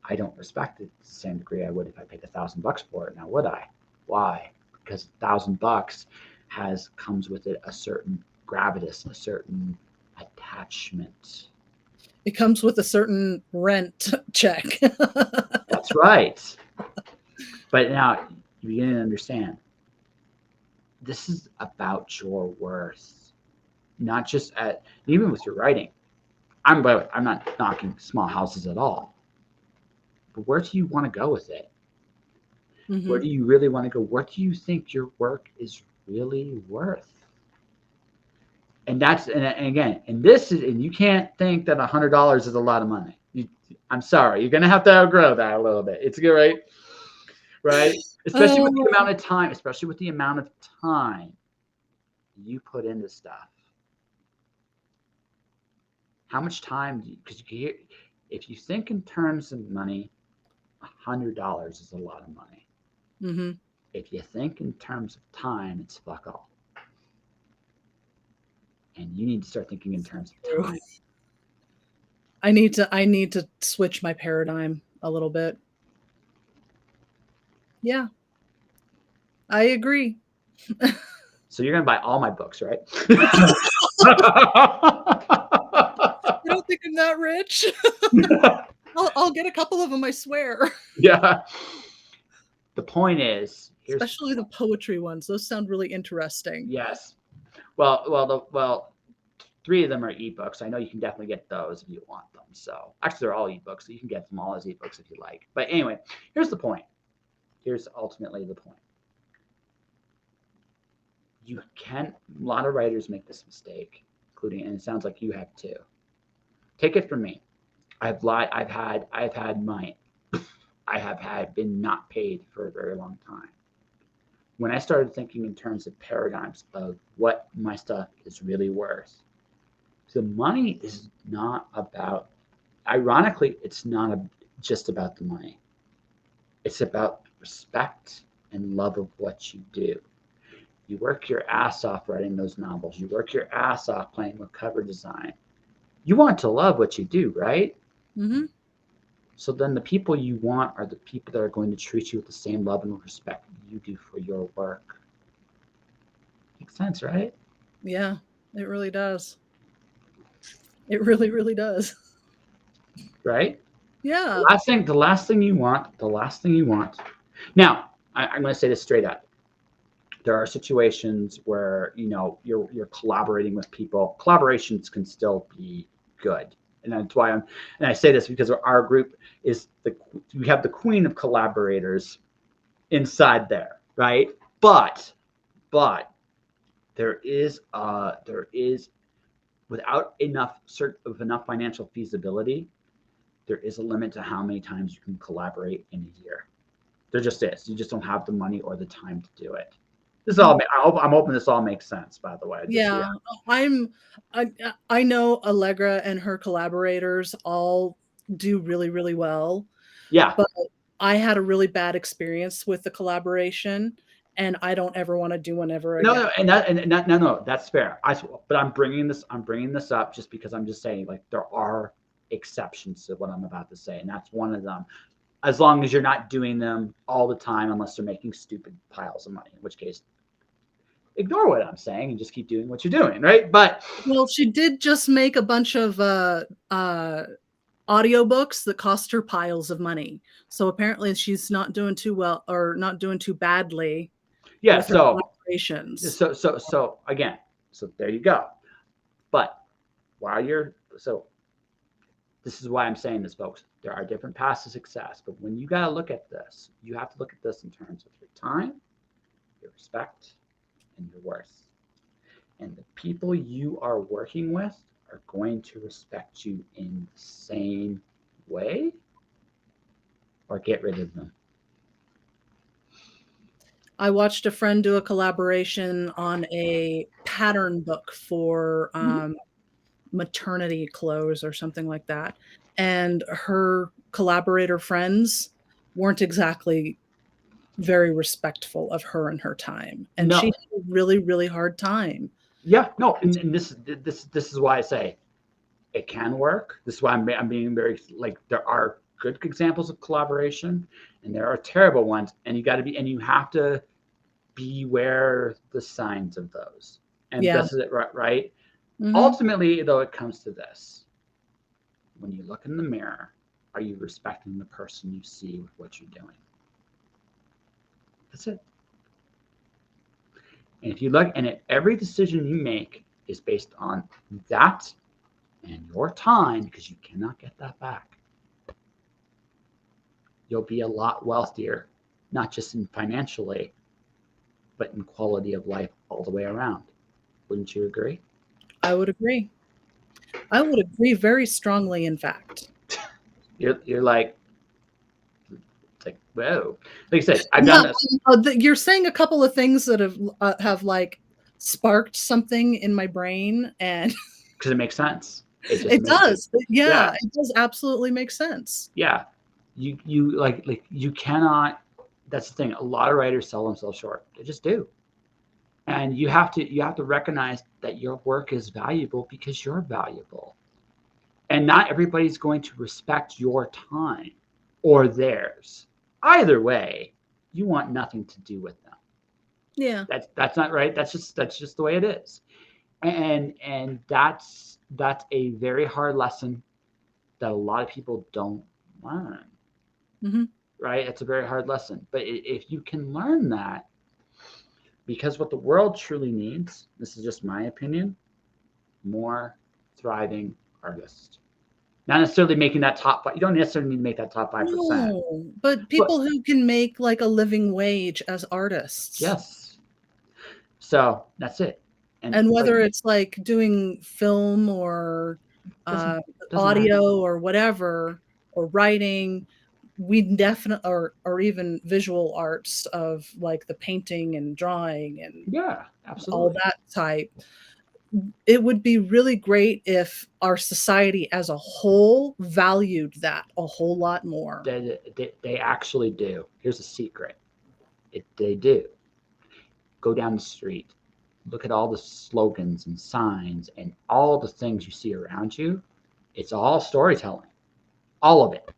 I don't respect it to the same degree I would if I paid $1,000 for it now, would I? Why? Because $1,000 comes with it a certain gravitas, a certain attachment. It comes with a certain rent check. That's right. But now you begin to understand this is about your worth, not just even with your writing. I'm not knocking small houses at all, but where do you want to go with it? Mm-hmm. Where do you really want to go? What do you think your work is really worth? And that's and again, and you can't think that $100 is a lot of money. I'm sorry, you're gonna have to outgrow that a little bit. It's good, right? Right? Especially with the amount of time, you put into stuff. How much time do you? Because if you think in terms of money, $100 is a lot of money. Mm-hmm. If you think in terms of time, it's fuck all. And you need to start thinking in terms of time. I need to switch my paradigm a little bit. Yeah. I agree. So you're gonna buy all my books, right? I don't think I'm that rich. I'll get a couple of them, I swear. Yeah. The point is, Especially the poetry ones. Those sound really interesting. yes. Well, 3 of them are ebooks. I know you can definitely get those if you want them. So actually, they're all ebooks. So you can get them all as ebooks if you like. But anyway, here's the point. Here's ultimately the point. A lot of writers make this mistake, including, and it sounds like you have too. Take it from me. I've been not paid for a very long time. When I started thinking in terms of paradigms of what my stuff is really worth, the money is not about, ironically, it's not just about the money. It's about respect and love of what you do. You work your ass off writing those novels. You work your ass off playing with cover design. You want to love what you do, right? Mm-hmm. So then the people you want are the people that are going to treat you with the same love and respect you do for your work. Makes sense, right? Yeah, it really does. It really, really does. Right? Yeah. The last thing you want. Now, I'm going to say this straight up. There are situations where you're collaborating with people. Collaborations can still be good, and that's why and I say this because our group is we have the queen of collaborators inside there, right? But there is without enough financial feasibility, there is a limit to how many times you can collaborate in a year. There just is. You just don't have the money or the time to do it. I'm hoping this all makes sense, by the way. Yeah. I know Allegra and her collaborators all do really, really well. Yeah. But I had a really bad experience with the collaboration, and I don't ever want to do one ever again. No, that's fair. But I'm bringing this up just because I'm just saying, like, there are exceptions to what I'm about to say, and that's one of them. As long as you're not doing them all the time, unless they're making stupid piles of money, in which case, ignore what I'm saying and just keep doing what you're doing, right? But well, she did just make a bunch of audiobooks that cost her piles of money. So apparently she's not doing too well or not doing too badly yeah, with her collaborations. So again, so there you go. But this is why I'm saying this, folks. There are different paths to success, but when you got to look at this, you have to look at this in terms of your time, your respect, and your worth. And the people you are working with are going to respect you in the same way, or get rid of them. I watched a friend do a collaboration on a pattern book for maternity clothes or something like that. And her collaborator friends weren't exactly very respectful of her and her time. And she No. had a really, really hard time. Yeah. No. And this is why I say it can work. This is why I'm being very, like, there are good examples of collaboration and there are terrible ones. And you have to beware the signs of those. And Yeah. this is it, right? Mhm. Ultimately, though, it comes to this. When you look in the mirror, are you respecting the person you see with what you're doing? That's it. And if you look, and every decision you make is based on that and your time, because you cannot get that back, you'll be a lot wealthier, not just in financially, but in quality of life all the way around. Wouldn't you agree? I would agree. I would agree very strongly, in fact. You're like, it's like, whoa. Like I said, I've Yeah, done this. you're saying a couple of things that have like sparked something in my brain, and Because it makes sense. It just it makes it. does. Yeah, Yeah. it does absolutely make sense. Yeah. You like you cannot. That's the thing. A lot of writers sell themselves short. They just do. And you have to recognize that your work is valuable because you're valuable. And not everybody's going to respect your time or theirs. Either way, you want nothing to do with them. Yeah. That's not right. That's just the way it is. And that's a very hard lesson that a lot of people don't learn. Mhm. Right? It's a very hard lesson. But if you can learn that, because what the world truly needs, this is just my opinion, more thriving artists. Not necessarily making that top five. You don't necessarily need to make that top 5%. No, but But people who can make like a living wage as artists. yes. So that's it. And And like whether it's like doing film or doesn't uh, doesn't matter. audio or whatever, or writing, we definitely, or even visual arts of like the painting and drawing and Yeah, all absolutely. that type. It would be really great if our society as a whole valued that a whole lot more. They actually do. Here's a secret. They do. Go down the street. Look at all the slogans and signs and all the things you see around you. It's all storytelling. All of it.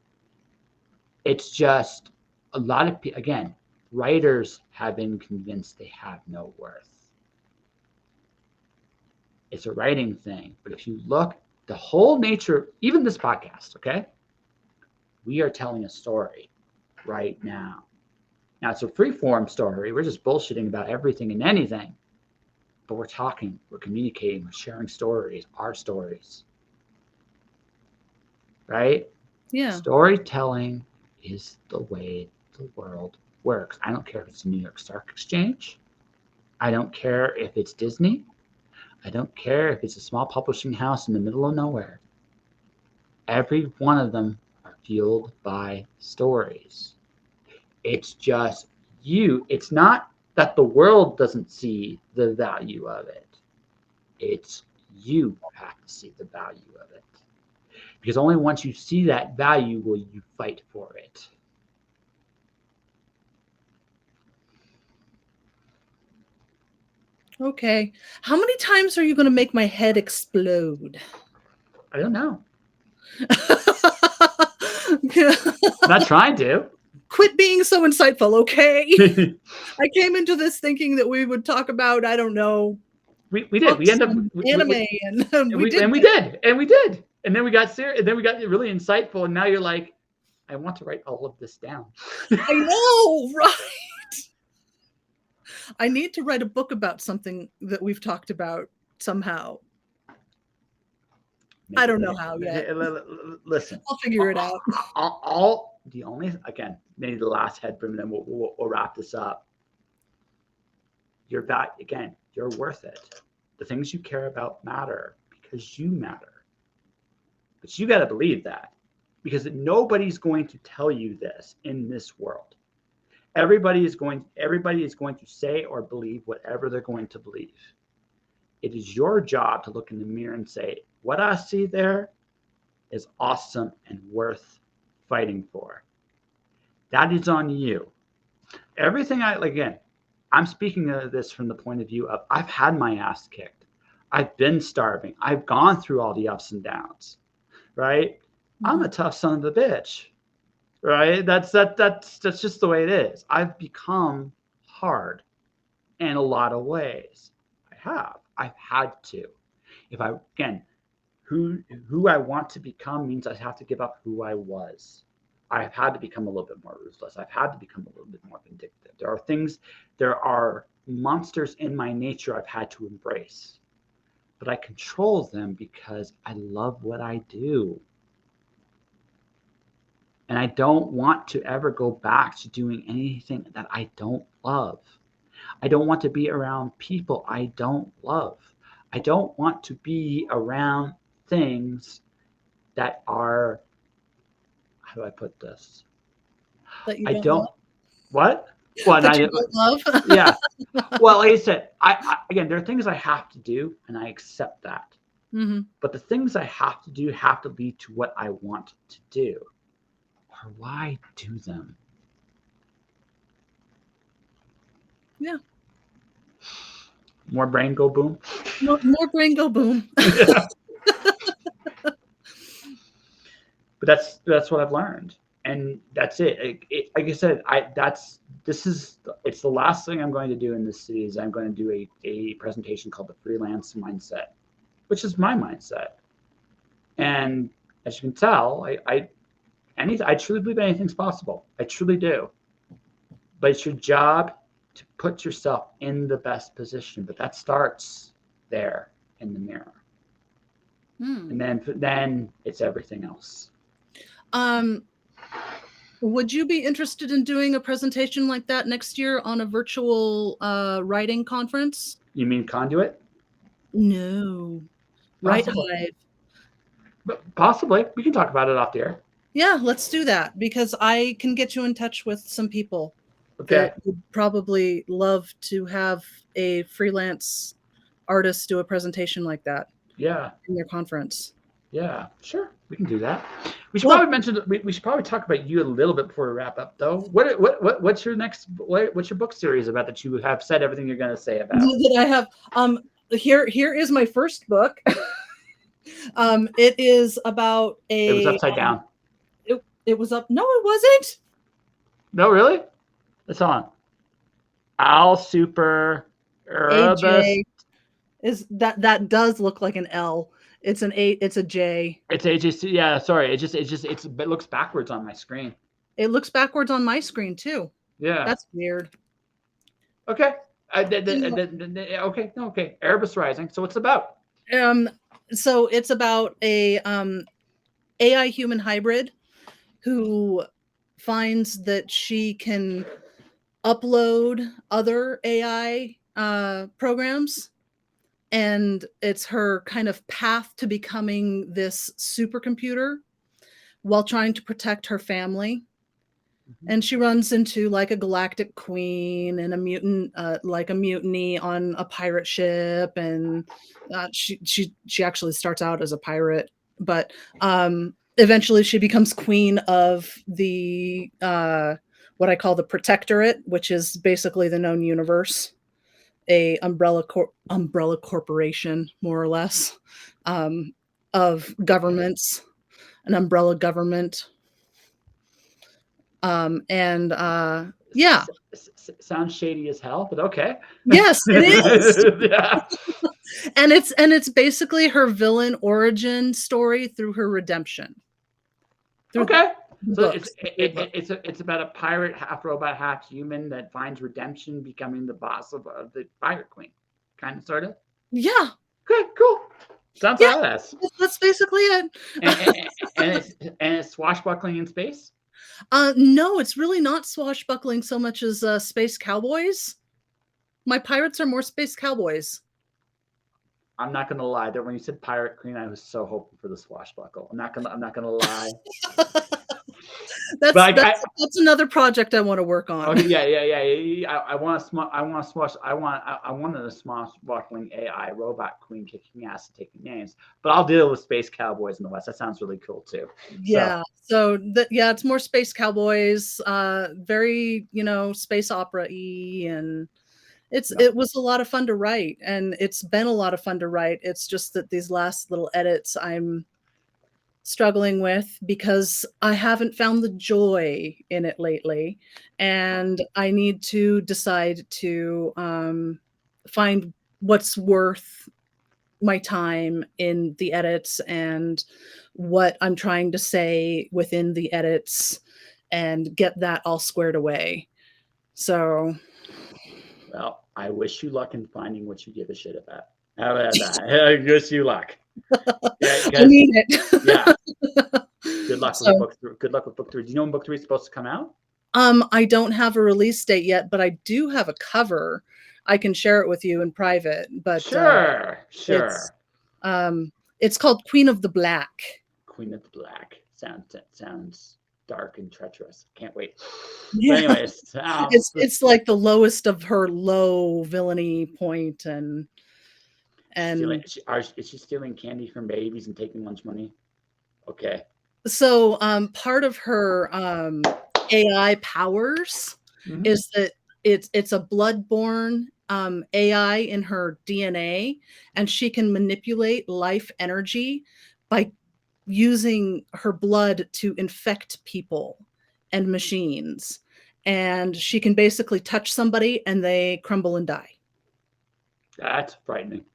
It's just a lot of people, again, writers have been convinced they have no worth. It's a writing thing. But if you look, the whole nature, even this podcast, okay? We are telling a story right now. Now, it's a free form story. We're just bullshitting about everything and anything. But we're talking, we're communicating, we're sharing stories, our stories. Right? Yeah. Storytelling is the way the world works. I don't care if it's the New York Stock Exchange. I don't care if it's Disney. I don't care if it's a small publishing house in the middle of nowhere. Every one of them are fueled by stories. It's just you. It's not that the world doesn't see the value of it. It's you have to see the value of it. Because only once you see that value will you fight for it. Okay. How many times are you going to make my head explode? I don't know. I'm not trying to. Quit being so insightful, okay? I came into this thinking that we would talk about, I don't know, we did. We books end up and anime, and we did and we that. did and we did and then we got serious and then we got really insightful and now you're like, I want to write all of this down. I know, right? I need to write a book about something that we've talked about somehow. I don't know how yet. Listen, I'll figure it out. all the only, again, maybe the last head and then we'll wrap this up. You're back again. You're worth it. The things you care about matter because you matter. But you got to believe that because nobody's going to tell you this in this world. Everybody is going to say or believe whatever they're going to believe. It is your job to look in the mirror and say, what I see there is awesome and worth fighting for. That is on you. Everything again, I'm speaking of this from the point of view of I've had my ass kicked. I've been starving. I've gone through all the ups and downs, right? I'm a tough son of a bitch, right? That's just the way it is. I've become hard in a lot of ways. I've had to. If I, again, who I want to become means I have to give up who I was. I've had to become a little bit more ruthless. I've had to become a little bit more vindictive. There are monsters in my nature I've had to embrace, but I control them because I love what I do. And I don't want to ever go back to doing anything that I don't love. I don't want to be around people I don't love. I don't want to be around things that are, how do I put this? That you I don't don't, love? what? Well, That you don't love? yeah. Well, like I said, again, there are things I have to do, and I accept that. Mm-hmm. But the things I have to do have to lead to what I want to do, or why do them? Yeah. More brain go boom. More brain go boom. Yeah. But that's what I've learned, and that's it. Like I said, it's the last thing I'm going to do in this series. I'm going to do a presentation called the freelance mindset, which is my mindset. And as you can tell, I truly believe anything's possible. I truly do. But it's your job to put yourself in the best position. But that starts there in the mirror. And then it's everything else. Would you be interested in doing a presentation like that next year on a virtual writing conference? You mean Conduit? No. Right Hive. Possibly. We can talk about it off the air. Yeah, let's do that, because I can get you in touch with some people that would probably love to have a freelance artist do a presentation like that. Yeah. In their conference. Yeah, sure. We can do that. We should probably mention. We should probably talk about you a little bit before we wrap up, though. What's your what's your book series about that you have said everything you're going to say about? That I have. Here is my first book. It is about a. It was upside down. It was up. No, it wasn't. No, really? It's on. Al Super AJ is that does look like an L. It's an 8. It's a J. It's AJC. Yeah, sorry. It looks backwards on my screen. It looks backwards on my screen too. Yeah, that's weird. Okay. Okay. Erebus Rising. So what's about? So it's about a AI human hybrid who finds that she can upload other AI programs, and it's her kind of path to becoming this supercomputer while trying to protect her family. And she runs into like a galactic queen and a mutant, like a mutiny on a pirate ship, and she actually starts out as a pirate, but eventually she becomes queen of the what I call the Protectorate, which is basically the known universe, a umbrella corporation, more or less, of governments, an umbrella government. Yeah. Sounds shady as hell, but okay. Yes, it is. Yeah. And it's basically her villain origin story through her redemption. Okay. So it's about a pirate, half robot, half human, that finds redemption, becoming the boss of the pirate queen. Kind of, sort of. Yeah. Good, cool. Sounds badass. That's basically it. and it's swashbuckling in space? No, it's really not swashbuckling so much as space cowboys. My pirates are more space cowboys. I'm not gonna lie. That when you said pirate queen, I was so hoping for the swashbuckle. I'm not gonna lie. But like, that's another project I want to work on. okay, yeah. I want a swashbuckling AI robot queen kicking ass and taking names. But I'll deal with space cowboys in the West. That sounds really cool too. Yeah. So it's more space cowboys, very, space opera-y, and it was a lot of fun to write, and it's been a lot of fun to write. It's just that these last little edits I'm struggling with because I haven't found the joy in it lately, and I need to decide to find what's worth my time in the edits and what I'm trying to say within the edits and get that all squared away. So, well, I wish you luck in finding what you give a shit about. How about that? I wish you luck. Yeah, I need it. Yeah. Good luck with book 3. Good luck with book 3. Do you know when book 3 is supposed to come out? I don't have a release date yet, but I do have a cover. I can share it with you in private. But sure. It's called Queen of the Black. Queen of the Black sounds dark and treacherous. Can't wait. Yeah. But anyways, it's like the lowest of her low villainy point, and is she stealing candy from babies and taking lunch money? Okay. So part of her AI powers is that it's a blood-borne AI in her DNA, and she can manipulate life energy by using her blood to infect people and machines. And she can basically touch somebody and they crumble and die. That's frightening.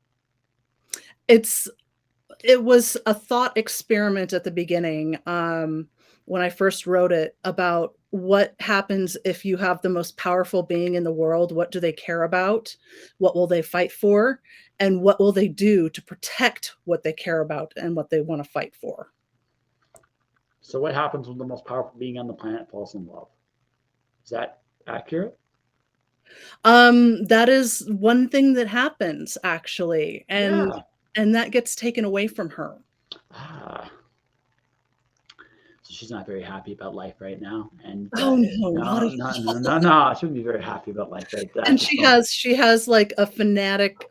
It was a thought experiment at the beginning, when I first wrote it, about what happens if you have the most powerful being in the world. What do they care about? What will they fight for? And what will they do to protect what they care about and what they want to fight for? So what happens when the most powerful being on the planet falls in love? Is that accurate? That is one thing that happens, actually. And that gets taken away from her. So she's not very happy about life right now. And no, not at all. No, she wouldn't be very happy about life right there. And she has like a fanatic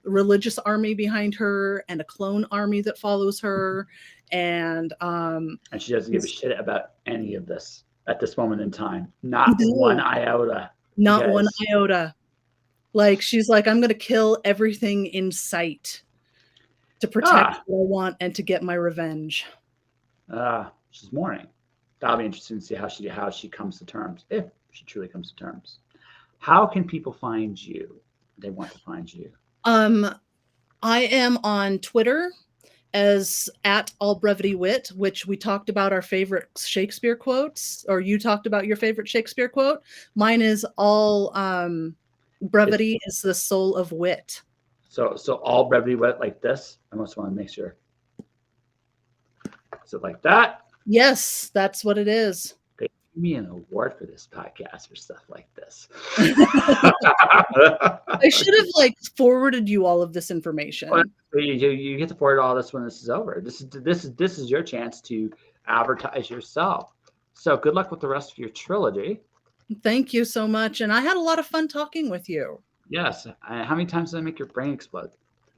religious army behind her, and a clone army that follows her, and she doesn't give a shit about any of this at this moment in time. Not one iota. Not one iota. Like, she's like, I'm going to kill everything in sight to protect what I want and to get my revenge. She's mourning. That'll be interesting to see how she comes to terms, if she truly comes to terms. How can people find you? They want to find you. I am on Twitter as @allbrevityWit, which we talked about our favorite Shakespeare quotes, or you talked about your favorite Shakespeare quote. Mine is all brevity is the soul of wit. So all brevity wit like this? I just want to make sure. Is it like that? Yes, that's what it is. Okay, give me an award for this podcast for stuff like this. I should have forwarded you all of this information. Well, you get to forward all this when this is over. This is your chance to advertise yourself. So good luck with the rest of your trilogy. Thank you so much, and I had a lot of fun talking with you. Yes. How many times did I make your brain explode?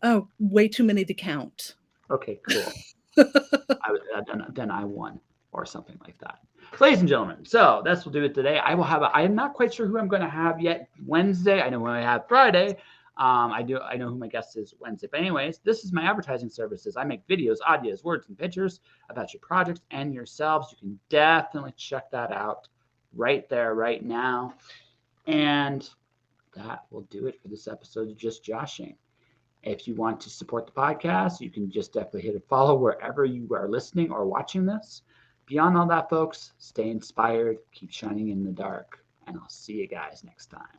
Oh, way too many to count. Okay, cool. Then I won, or something like that. Ladies and gentlemen, so that's will do it today. I am not quite sure who I'm going to have yet Wednesday. I know who I have Friday. I know who my guest is Wednesday. But anyways, this is my advertising services. I make videos, audios, words, and pictures about your projects and yourselves. You can definitely check that out right there, right now. And that will do it for this episode of Just Joshing. If you want to support the podcast, you can just definitely hit a follow wherever you are listening or watching this. Beyond all that, folks, stay inspired, keep shining in the dark, and I'll see you guys next time.